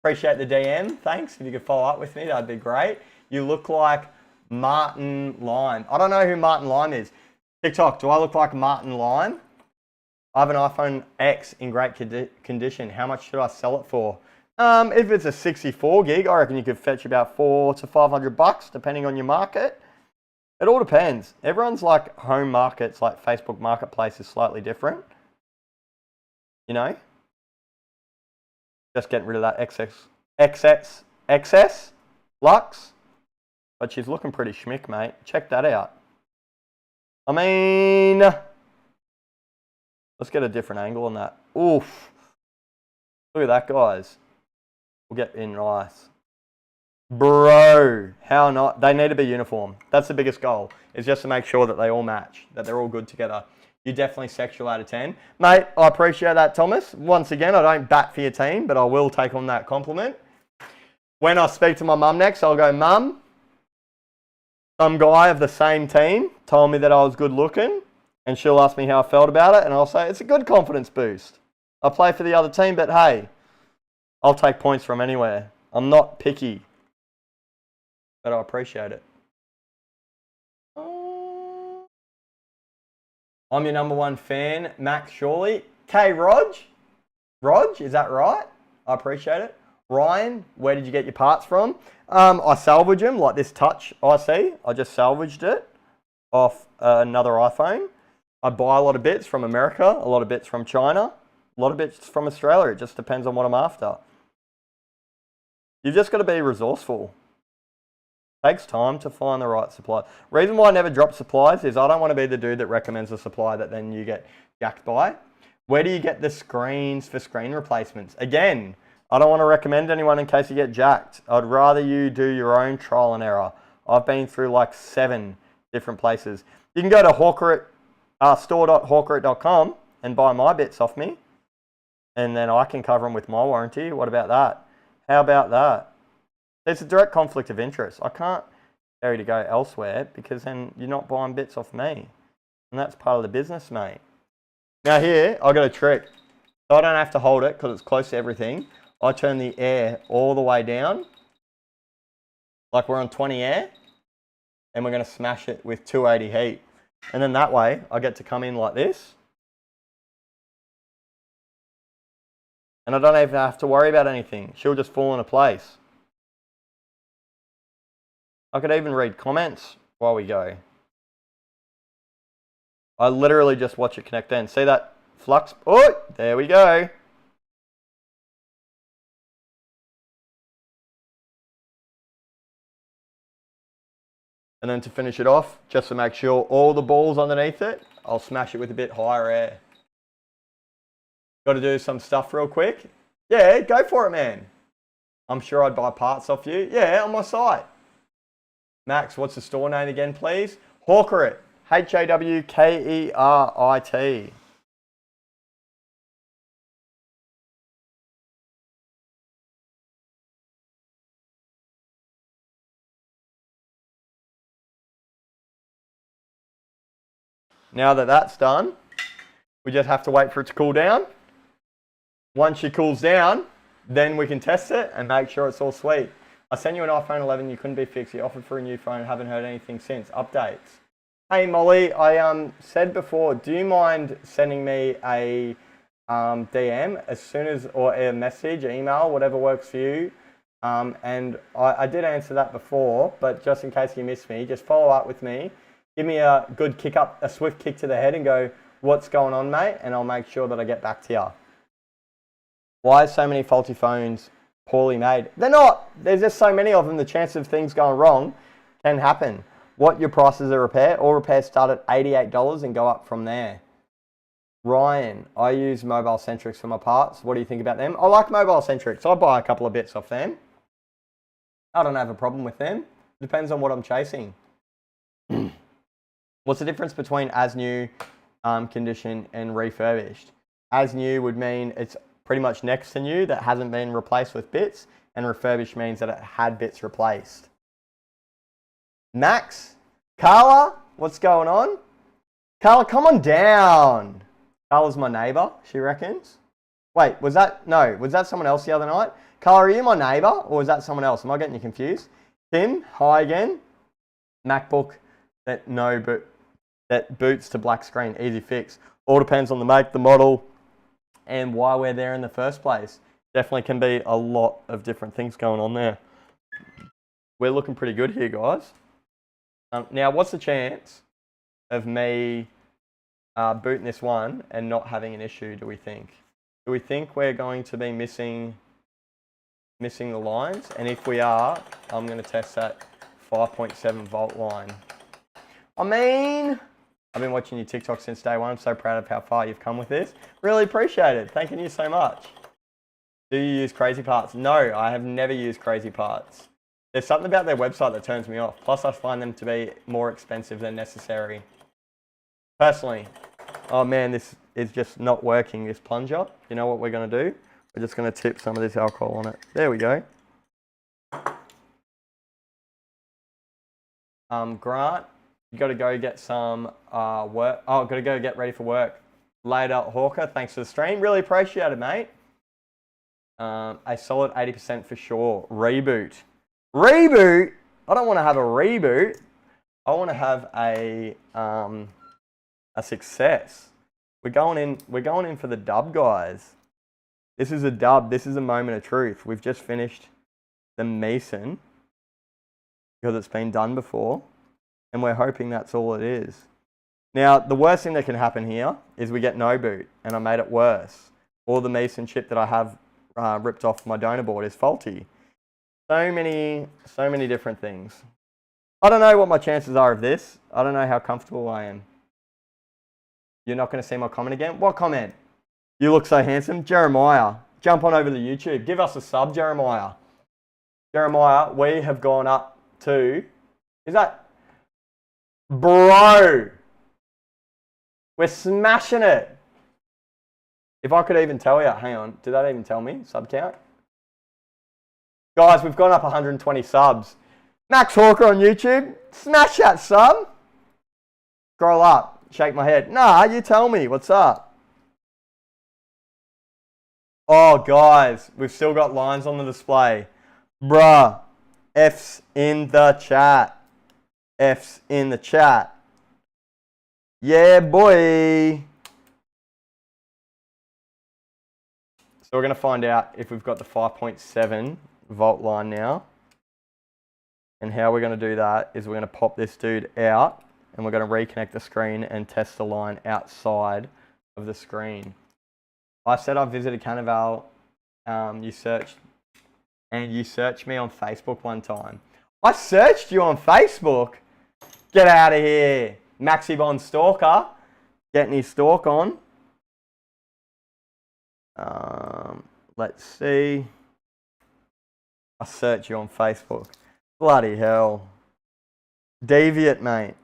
appreciate the DM. Thanks. If you could follow up with me, that'd be great. You look like Martin Lime. I don't know who Martin Lime is. TikTok, do I look like Martin Lime? I have an iPhone X in great condition. How much should I sell it for? If it's a 64 gig, I reckon you could fetch about $400 to $500, depending on your market. It all depends. Everyone's like home markets, like Facebook Marketplace is slightly different. You know? Just getting rid of that excess lux. But she's looking pretty schmick, mate. Check that out. I mean, let's get a different angle on that. Oof. Look at that, guys. We'll get in nice. Bro, how not? They need to be uniform. That's the biggest goal, is just to make sure that they all match, that they're all good together. You definitely sexual out of 10. Mate, I appreciate that, Thomas. Once again, I don't bat for your team, but I will take on that compliment. When I speak to my mum next, I'll go, Mum, some guy of the same team told me that I was good looking, and she'll ask me how I felt about it, and I'll say, it's a good confidence boost. I play for the other team, but hey, I'll take points from anywhere. I'm not picky, but I appreciate it. I'm your number one fan, Max Shawley. K. Rog, is that right? I appreciate it. Ryan, where did you get your parts from? I salvage them, like this touch IC. I just salvaged it off another iPhone. I buy a lot of bits from America, a lot of bits from China, a lot of bits from Australia. It just depends on what I'm after. You've just got to be resourceful. Takes time to find the right supply. Reason why I never drop supplies is I don't want to be the dude that recommends a supply that then you get jacked by. Where do you get the screens for screen replacements? Again, I don't want to recommend anyone in case you get jacked. I'd rather you do your own trial and error. I've been through like 7 different places. You can go to store.hawkerit.com and buy my bits off me, and then I can cover them with my warranty. What about that? How about that? There's a direct conflict of interest. I can't tell you to go elsewhere because then you're not buying bits off me. And that's part of the business, mate. Now here, I've got a trick. So I don't have to hold it because it's close to everything. I turn the air all the way down, like we're on 20 air, and we're going to smash it with 280 heat. And then that way, I get to come in like this. And I don't even have to worry about anything. She'll just fall into place. I could even read comments while we go. I literally just watch it connect in. See that flux? Oh, there we go. And then to finish it off, just to make sure all the balls underneath it, I'll smash it with a bit higher air. Got to do some stuff real quick? Yeah, go for it, man. I'm sure I'd buy parts off you. Yeah, on my site. Max, what's the store name again, please? Hawkerit. Hawkerit. Now that that's done, we just have to wait for it to cool down. Once it cools down, then we can test it and make sure it's all sweet. I sent you an iPhone 11, you couldn't be fixed. You offered for a new phone, haven't heard anything since. Updates. Hey Molly, I said before, do you mind sending me a DM as soon as, or a message, email, whatever works for you. And I did answer that before, but just in case you missed me, just follow up with me. Give me a good kick up, a swift kick to the head and go, what's going on, mate? And I'll make sure that I get back to you. Why are so many faulty phones poorly made? They're not. There's just so many of them. The chance of things going wrong can happen. What your prices of repair? All repairs start at $88 and go up from there. Ryan, I use Mobile Centrics for my parts. What do you think about them? I like Mobile Centrics. I buy a couple of bits off them. I don't have a problem with them. Depends on what I'm chasing. What's the difference between as new condition and refurbished? As new would mean it's pretty much next to new that hasn't been replaced with bits, and refurbished means that it had bits replaced. Max, Carla, what's going on? Carla, come on down. Carla's my neighbour, she reckons. Wait, was that someone else the other night? Carla, are you my neighbour or was that someone else? Am I getting you confused? Tim, hi again. MacBook that boots to black screen, easy fix. All depends on the make, the model, and why we're there in the first place. Definitely can be a lot of different things going on there. We're looking pretty good here, guys. Now, what's the chance of me booting this one and not having an issue, do we think? Do we think we're going to be missing missing the lines. And if we are, I'm going to test that 5.7 volt line. I mean, I've been watching your TikTok since day one. I'm so proud of how far you've come with this. Really appreciate it. Thanking you so much. Do you use Crazy Parts? No, I have never used Crazy Parts. There's something about their website that turns me off. Plus, I find them to be more expensive than necessary. Personally, oh man, this is just not working, this plunger. You know what we're going to do? We're just going to tip some of this alcohol on it. There we go. Grant, you got to go get some work. Oh, got to go get ready for work. Later, Hawker, thanks for the stream. Really appreciate it, mate. A solid 80% for sure. Reboot. Reboot? I don't want to have a reboot. I want to have a success. We're going in for the dub, guys. This is a dub. This is a moment of truth. We've just finished the Mason because it's been done before, and we're hoping that's all it is. Now, the worst thing that can happen here is we get no boot, and I made it worse. Or the Mason chip that I have ripped off my donor board is faulty. So many different things. I don't know what my chances are of this. I don't know how comfortable I am. You're not going to see my comment again? What comment? You look so handsome. Jeremiah, jump on over to YouTube. Give us a sub, Jeremiah. Jeremiah, we have gone up to... Is that... Bro! We're smashing it. If I could even tell you. Hang on. Did that even tell me? Sub count? Guys, we've gone up 120 subs. Max Hawker on YouTube. Smash that sub. Scroll up. Shake my head. Nah, you tell me. What's up? Oh, guys. We've still got lines on the display. Bruh. F's in the chat. F's in the chat. Yeah, boy. So we're going to find out if we've got the 5.7 volt line now. And how we're going to do that is we're going to pop this dude out and we're going to reconnect the screen and test the line outside of the screen. I said I visited Carnival. You searched me on Facebook one time. I searched you on Facebook? Get out of here. Maxi Bond Stalker. Getting his stalk on. Let's see. I searched you on Facebook. Bloody hell. Deviate, mate.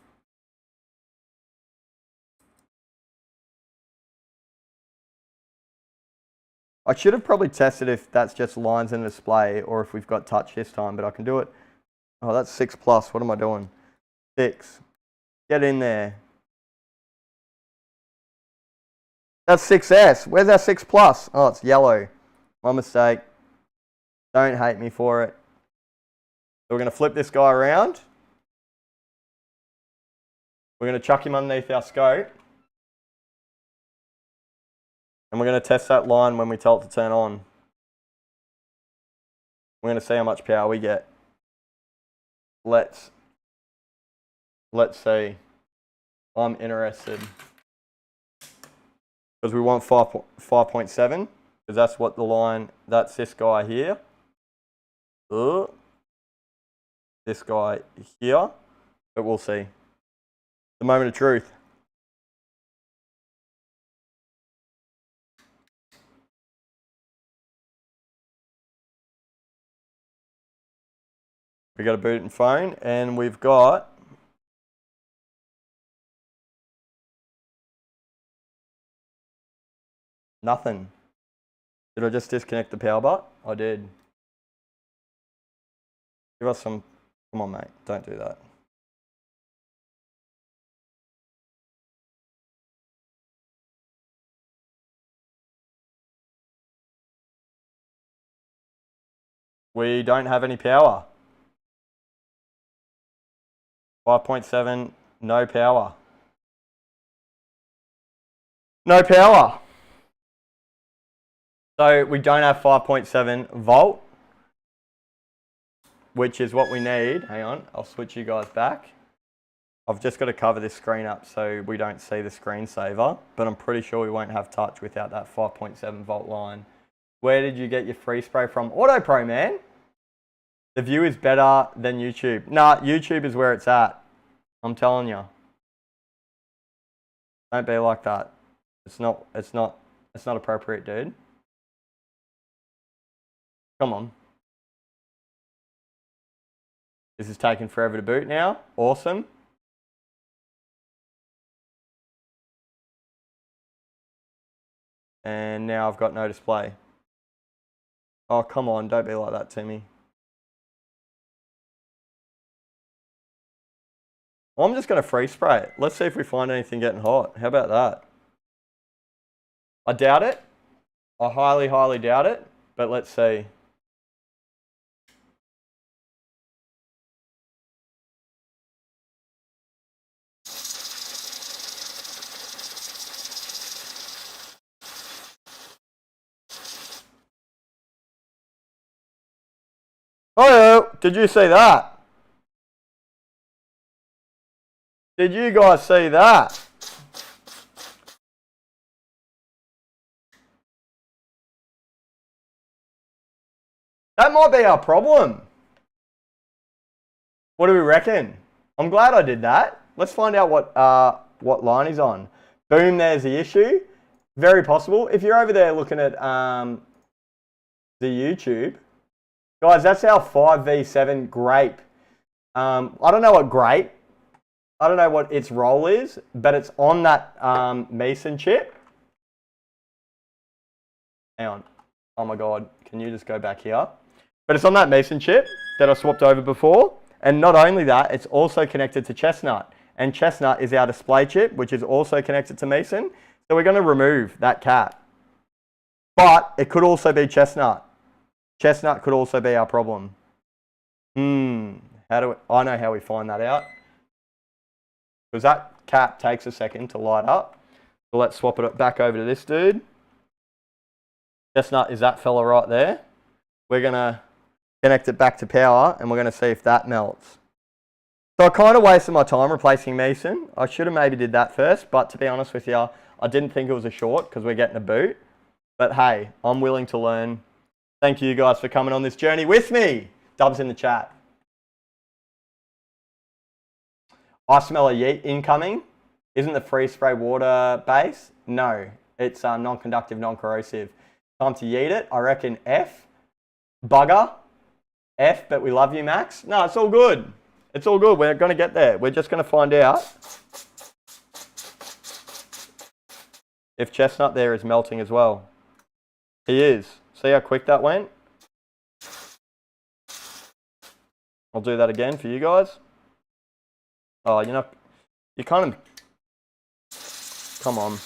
I should have probably tested if that's just lines in the display or if we've got touch this time, but I can do it. Oh, that's 6 plus. What am I doing? 6. Get in there. That's 6S. Where's our 6 plus? Oh, it's yellow. My mistake. Don't hate me for it. So we're going to flip this guy around. We're going to chuck him underneath our scope. And we're going to test that line when we tell it to turn on. We're going to see how much power we get. Let's see. I'm interested. Because we want 5.7. Because that's what the line, that's this guy here. This guy here. But we'll see. The moment of truth. We got a boot and phone, and we've got nothing. Did I just disconnect the power button? I did. Give us some. Come on, mate. Don't do that. We don't have any power. 5.7, no power. No power. So we don't have 5.7 volt, which is what we need. Hang on, I'll switch you guys back. I've just got to cover this screen up so we don't see the screensaver, but I'm pretty sure we won't have touch without that 5.7 volt line. Where did you get your free spray from? AutoPro, man. The view is better than YouTube. Nah, YouTube is where it's at. I'm telling you. Don't be like that. It's not appropriate, dude. Come on. This is taking forever to boot now. Awesome. And now I've got no display. Oh, come on. Don't be like that to me. I'm just going to free spray it. Let's see if we find anything getting hot. How about that? I doubt it. I highly, highly doubt it. But let's see. Oh, did you see that? Did you guys see that? That might be our problem. What do we reckon? I'm glad I did that. Let's find out what line he's on. Boom, there's the issue. Very possible. If you're over there looking at the YouTube, guys, that's our 5v7 grape. I don't know what its role is, but it's on that Mason chip. Hang on. Oh my God, can you just go back here? But it's on that Mason chip that I swapped over before. And not only that, it's also connected to Chestnut. And Chestnut is our display chip, which is also connected to Mason. So we're going to remove that cap. But it could also be Chestnut. Chestnut could also be our problem. I know how we find that out. Because that cap takes a second to light up. So let's swap it back over to this dude. Chestnut is that fella right there. We're going to connect it back to power and we're going to see if that melts. So I kind of wasted my time replacing Mason. I should have maybe did that first, but to be honest with you, I didn't think it was a short because we're getting a boot. But hey, I'm willing to learn. Thank you guys for coming on this journey with me. Dubs in the chat. I smell a yeet incoming. Isn't the free spray water base? No, it's non-conductive, non-corrosive. Time to yeet it. I reckon F. Bugger. F, but we love you, Max. No, it's all good. It's all good. We're going to get there. We're just going to find out if Chestnut there is melting as well. He is. See how quick that went? I'll do that again for you guys. Oh, you kind of, come on.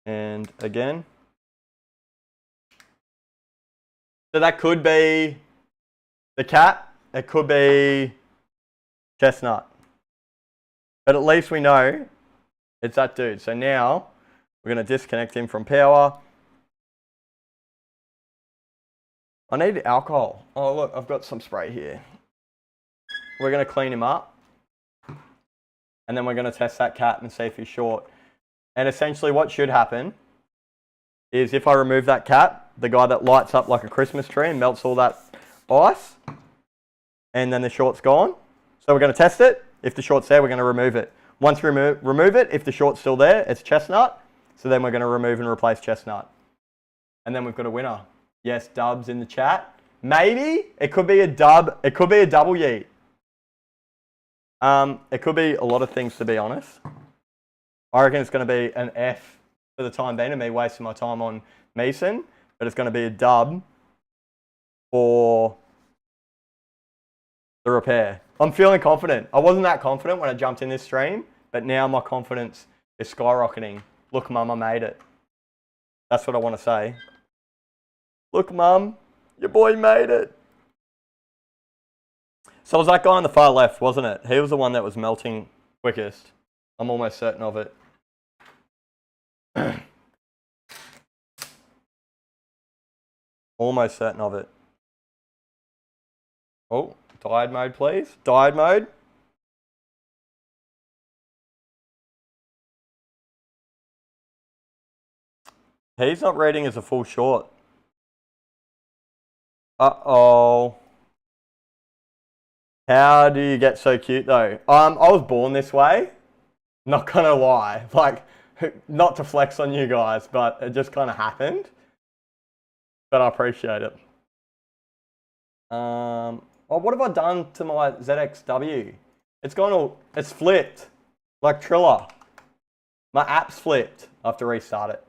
And again. So that could be the cat. It could be Chestnut. But at least we know it's that dude. So now we're going to disconnect him from power. I need alcohol. Oh, look, I've got some spray here. We're going to clean him up. And then we're going to test that cap and see if he's short. And essentially what should happen is if I remove that cap, the guy that lights up like a Christmas tree and melts all that ice, and then the short's gone. So we're going to test it. If the short's there, we're going to remove it. Once we remove it, if the short's still there, it's Chestnut. So then we're going to remove and replace Chestnut. And then we've got a winner. Yes, Dubs in the chat. Maybe it could be a dub. It could be a double yeet. It could be a lot of things, to be honest. I reckon it's going to be an F for the time being, and me wasting my time on Mason, but it's going to be a dub for the repair. I'm feeling confident. I wasn't that confident when I jumped in this stream, but now my confidence is skyrocketing. Look, Mum, I made it. That's what I want to say. Look, Mum, your boy made it. So it was that guy on the far left, wasn't it? He was the one that was melting quickest. I'm almost certain of it. Almost certain of it. Oh, diode mode, please. Diode mode. He's not reading as a full short. Uh-oh. How do you get so cute though? I was born this way. Not gonna lie. Like, not to flex on you guys, but it just kind of happened. But I appreciate it. Oh, what have I done to my ZXW? It's flipped. Like Triller. My app's flipped. I have to restart it.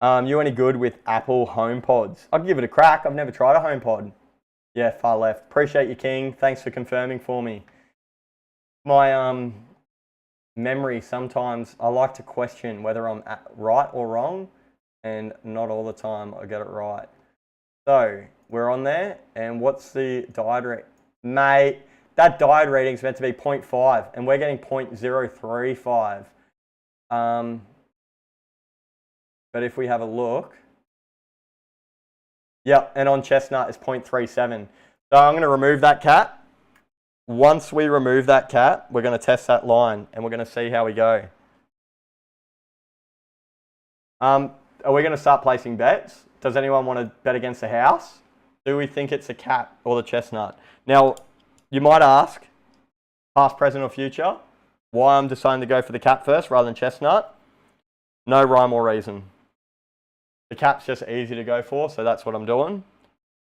You any good with Apple HomePods? I'll give it a crack. I've never tried a HomePod. Yeah, far left. Appreciate you, King. Thanks for confirming for me. My memory, sometimes I like to question whether I'm right or wrong, and not all the time I get it right. So we're on there, and what's the diode rate? Mate, that diode reading is meant to be 0.5, and we're getting 0.035. But if we have a look, yep, and on Chestnut it's 0.37. So I'm going to remove that cap. Once we remove that cap, we're going to test that line, and we're going to see how we go. Are we going to start placing bets? Does anyone want to bet against the house? Do we think it's the cap or the Chestnut? Now, you might ask, past, present, or future, why I'm deciding to go for the cap first rather than Chestnut. No rhyme or reason. The cap's just easy to go for, so that's what I'm doing.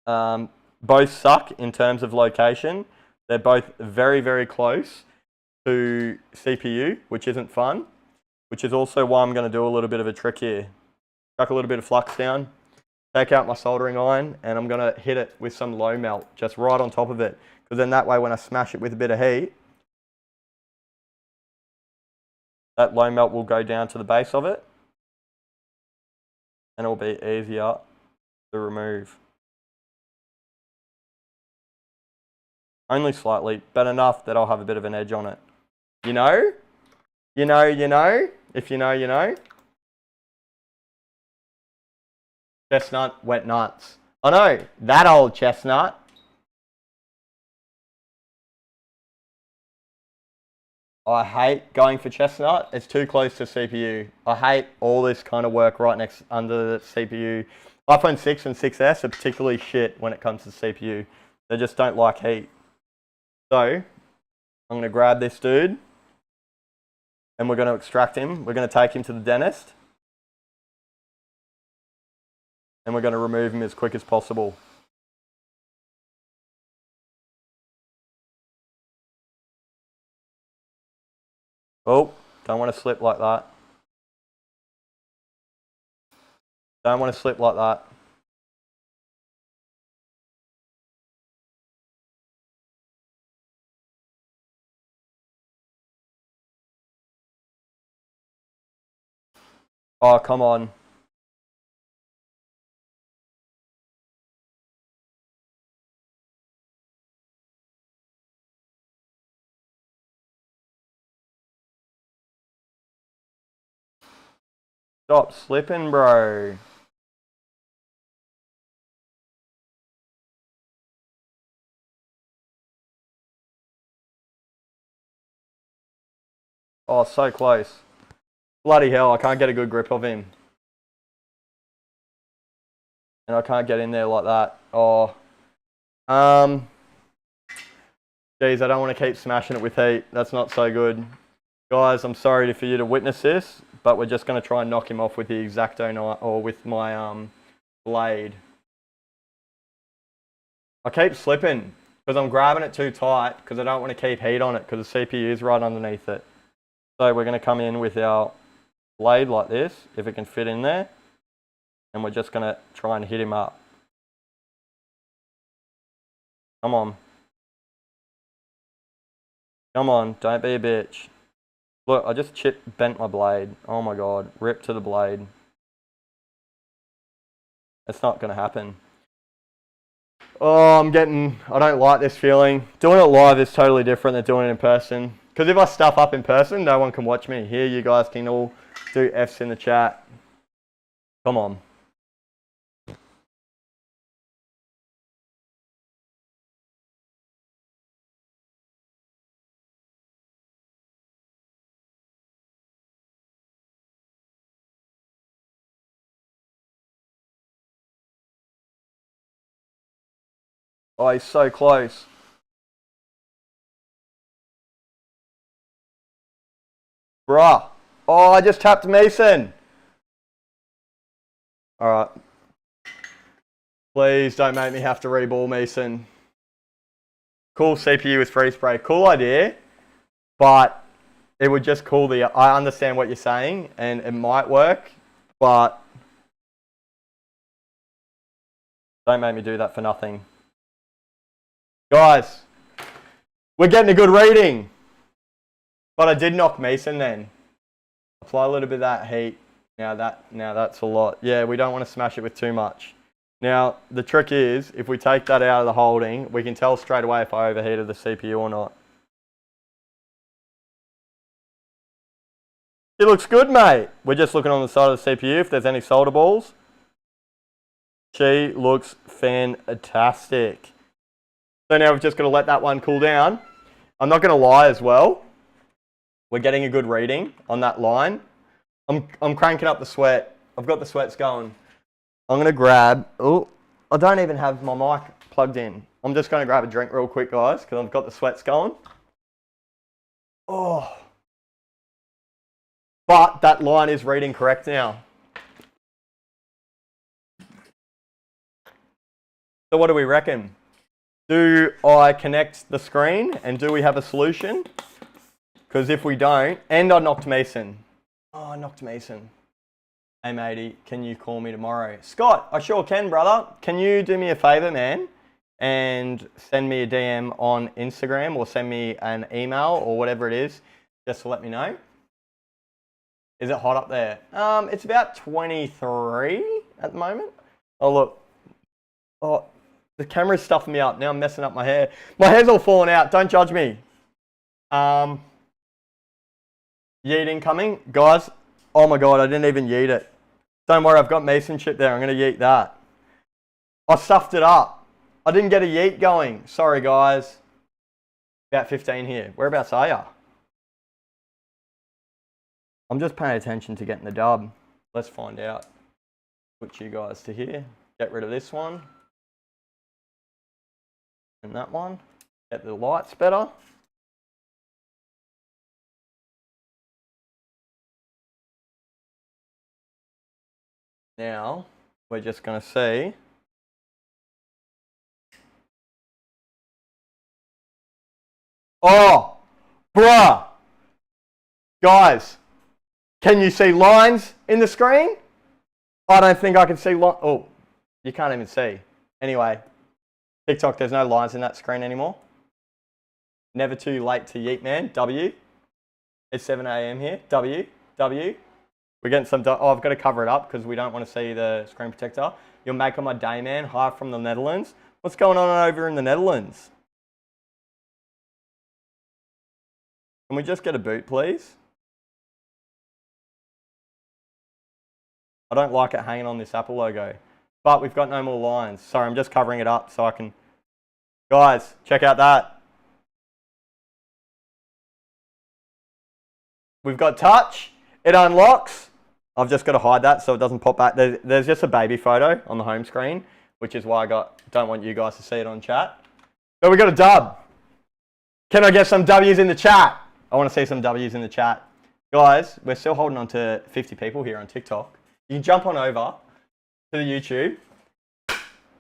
Both suck in terms of location. They're both very, very close to CPU, which isn't fun, which is also why I'm going to do a little bit of a trick here. Chuck a little bit of flux down, take out my soldering iron, and I'm going to hit it with some low melt, just right on top of it. Because then that way, when I smash it with a bit of heat, that low melt will go down to the base of it, and it will be easier to remove. Only slightly, but enough that I'll have a bit of an edge on it. You know? You know, you know. If you know, you know. Chestnut, wet nuts. I know, that old Chestnut. I hate going for Chestnut. It's too close to CPU. I hate all this kind of work right next under the CPU. iPhone 6 and 6S are particularly shit when it comes to CPU. They just don't like heat. So, I'm going to grab this dude, and we're going to extract him. We're going to take him to the dentist, and we're going to remove him as quick as possible. Oh, don't want to slip like that. Don't want to slip like that. Oh, come on. Stop slipping, bro. Oh, so close. Bloody hell, I can't get a good grip of him. And I can't get in there like that. Oh. Geez, I don't want to keep smashing it with heat. That's not so good. Guys, I'm sorry for you to witness this, but we're just going to try and knock him off with the X-Acto knife, or with my blade. I keep slipping because I'm grabbing it too tight because I don't want to keep heat on it because the CPU is right underneath it. So we're going to come in with our blade like this, if it can fit in there, and we're just going to try and hit him up. Come on. Come on, don't be a bitch. Look, I just bent my blade. Oh my god, rip to the blade. It's not going to happen. Oh, I don't like this feeling. Doing it live is totally different than doing it in person. Because if I stuff up in person, no one can watch me. Here, you guys can all do Fs in the chat. Come on. Oh, he's so close. Bruh. Oh, I just tapped Mason. All right. Please don't make me have to reball Mason. Cool CPU with freeze spray. Cool idea, but it would just cool the... I understand what you're saying, and it might work, but don't make me do that for nothing. Guys, we're getting a good reading. But I did knock Mason then. Apply a little bit of that heat. Now that's a lot. Yeah, we don't want to smash it with too much. Now, the trick is, if we take that out of the holding, we can tell straight away if I overheated the CPU or not. It looks good, mate. We're just looking on the side of the CPU if there's any solder balls. She looks fantastic. So now we've just got to let that one cool down. I'm not going to lie as well. We're getting a good reading on that line. I'm cranking up the sweat. I've got the sweats going. I'm going to grab... Oh, I don't even have my mic plugged in. I'm just going to grab a drink real quick, guys, because I've got the sweats going. Oh. But that line is reading correct now. So what do we reckon? Do I connect the screen and do we have a solution? Because if we don't, and I knocked Mason. Oh, I knocked Mason. Hey matey, can you call me tomorrow? Scott, I sure can, brother. Can you do me a favor, man? And send me a DM on Instagram or send me an email or whatever it is, just to let me know. Is it hot up there? It's about 23 at the moment. Oh, look. Oh, the camera's stuffing me up. Now I'm messing up my hair. My hair's all falling out. Don't judge me. Yeet incoming. Guys, oh my God, I didn't even yeet it. Don't worry, I've got Mason chip there. I'm going to yeet that. I stuffed it up. I didn't get a yeet going. Sorry, guys. About 15 here. Whereabouts are ya? I'm just paying attention to getting the dub. Let's find out. Put you guys to here. Get rid of this one. And that one. Get the lights better. Now, we're just going to see. Oh, bruh. Guys, can you see lines in the screen? I don't think I can see lines. Oh, you can't even see. Anyway, TikTok, there's no lines in that screen anymore. Never too late to yeet, man. W. It's 7 a.m. here. W. We're getting some... Oh, I've got to cover it up because we don't want to see the screen protector. You'll make on my day, man. Hi from the Netherlands. What's going on over in the Netherlands? Can we just get a boot, please? I don't like it hanging on this Apple logo. But we've got no more lines. Sorry, I'm just covering it up so I can... Guys, check out that. We've got touch. It unlocks. I've just got to hide that so it doesn't pop back. There's just a baby photo on the home screen, which is why don't want you guys to see it on chat. But we got a dub. Can I get some W's in the chat? I want to see some W's in the chat. Guys, we're still holding on to 50 people here on TikTok. You can jump on over to the YouTube.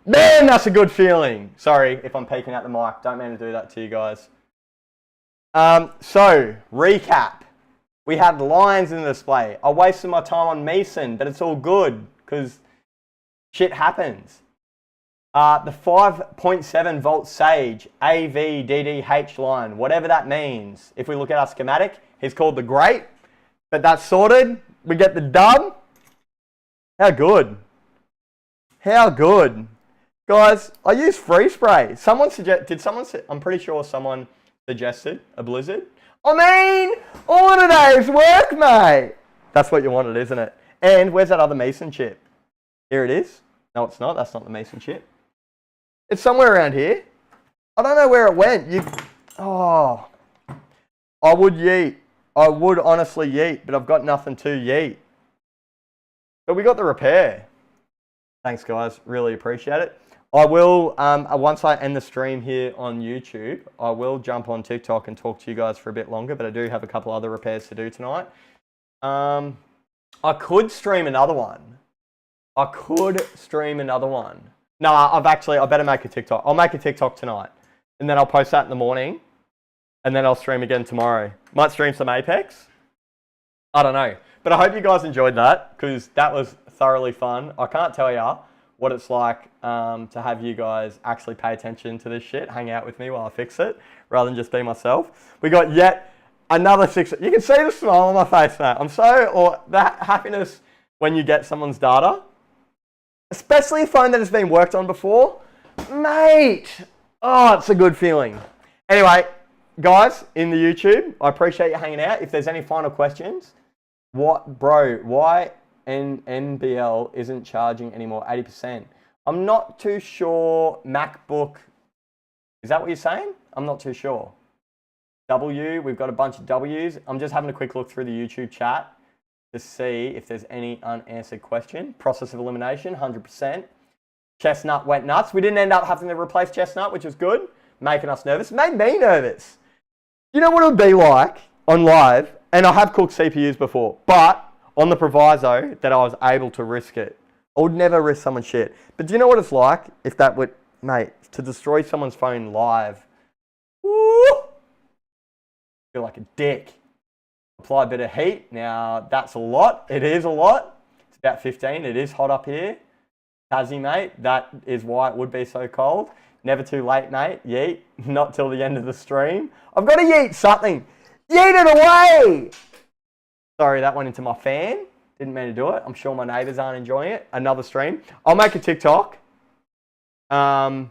Man, that's a good feeling. Sorry if I'm peeking at the mic. Don't mean to do that to you guys. So, recap. We had lines in the display. I wasted my time on Mason, but it's all good because shit happens. The 5.7 volt Sage AVDDH line, whatever that means. If we look at our schematic, he's called the Great, but that's sorted. We get the dub. How good? How good? Guys, I use freeze spray. I'm pretty sure someone suggested a blizzard. I mean, all of today's work, mate. That's what you wanted, isn't it? And where's that other Mason chip? Here it is. No, it's not. That's not the Mason chip. It's somewhere around here. I don't know where it went. I would yeet. I would honestly yeet, but I've got nothing to yeet. But we got the repair. Thanks, guys. Really appreciate it. I will, once I end the stream here on YouTube, I will jump on TikTok and talk to you guys for a bit longer, but I do have a couple other repairs to do tonight. I could stream another one. No, I better make a TikTok. I'll make a TikTok tonight, and then I'll post that in the morning, and then I'll stream again tomorrow. Might stream some Apex. I don't know. But I hope you guys enjoyed that, because that was thoroughly fun. I can't tell you what it's like to have you guys actually pay attention to this shit, hang out with me while I fix it, rather than just be myself. We got yet another 6. You can see the smile on my face, mate. That happiness when you get someone's data, especially a phone that has been worked on before, mate. Oh, it's a good feeling. Anyway, guys, in the YouTube, I appreciate you hanging out. If there's any final questions, why NBL isn't charging anymore 80%? I'm not too sure. MacBook, is that what you're saying? I'm not too sure. We've got a bunch of W's. I'm just having a quick look through the YouTube chat to see if there's any unanswered question. Process of elimination, 100%. Chestnut went nuts. We didn't end up having to replace Chestnut, which was good. Making us nervous. It made me nervous. You know what it would be like on live, and I have cooked CPUs before, but on the proviso that I was able to risk it. I would never risk someone's shit. But do you know what it's like if that would, mate, to destroy someone's phone live? Woo! Feel like a dick. Apply a bit of heat. Now, that's a lot. It is a lot. It's about 15. It is hot up here. Tassie, mate. That is why it would be so cold. Never too late, mate. Yeet. Not till the end of the stream. I've got to yeet something. Yeet it away! Sorry, that went into my fan. Didn't mean to do it. I'm sure my neighbours aren't enjoying it. Another stream. I'll make a TikTok. I'll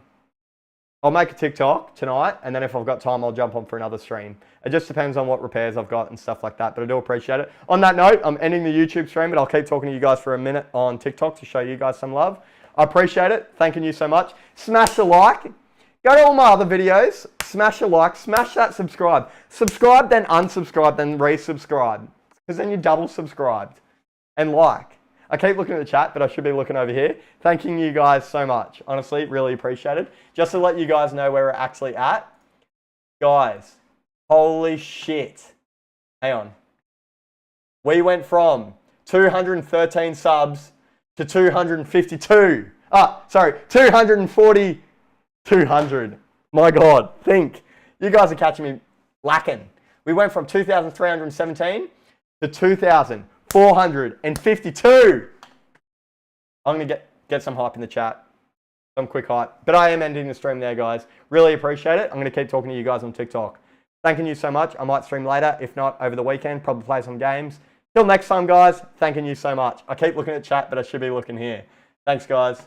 make a TikTok tonight, and then if I've got time, I'll jump on for another stream. It just depends on what repairs I've got and stuff like that, but I do appreciate it. On that note, I'm ending the YouTube stream, but I'll keep talking to you guys for a minute on TikTok to show you guys some love. I appreciate it. Thanking you so much. Smash the like. Go to all my other videos. Smash a like. Smash that subscribe. Subscribe, then unsubscribe, then resubscribe. Because then you're double subscribed. And like. I keep looking at the chat, but I should be looking over here. Thanking you guys so much. Honestly, really appreciate it. Just to let you guys know where we're actually at. Guys, holy shit. Hang on. We went from 213 subs to 252. 240. 200. My God, think. You guys are catching me lacking. We went from 2,317 to 2,452. I'm going to get some hype in the chat. Some quick hype. But I am ending the stream there, guys. Really appreciate it. I'm going to keep talking to you guys on TikTok. Thanking you so much. I might stream later. If not, over the weekend. Probably play some games. Till next time, guys. Thanking you so much. I keep looking at chat, but I should be looking here. Thanks, guys.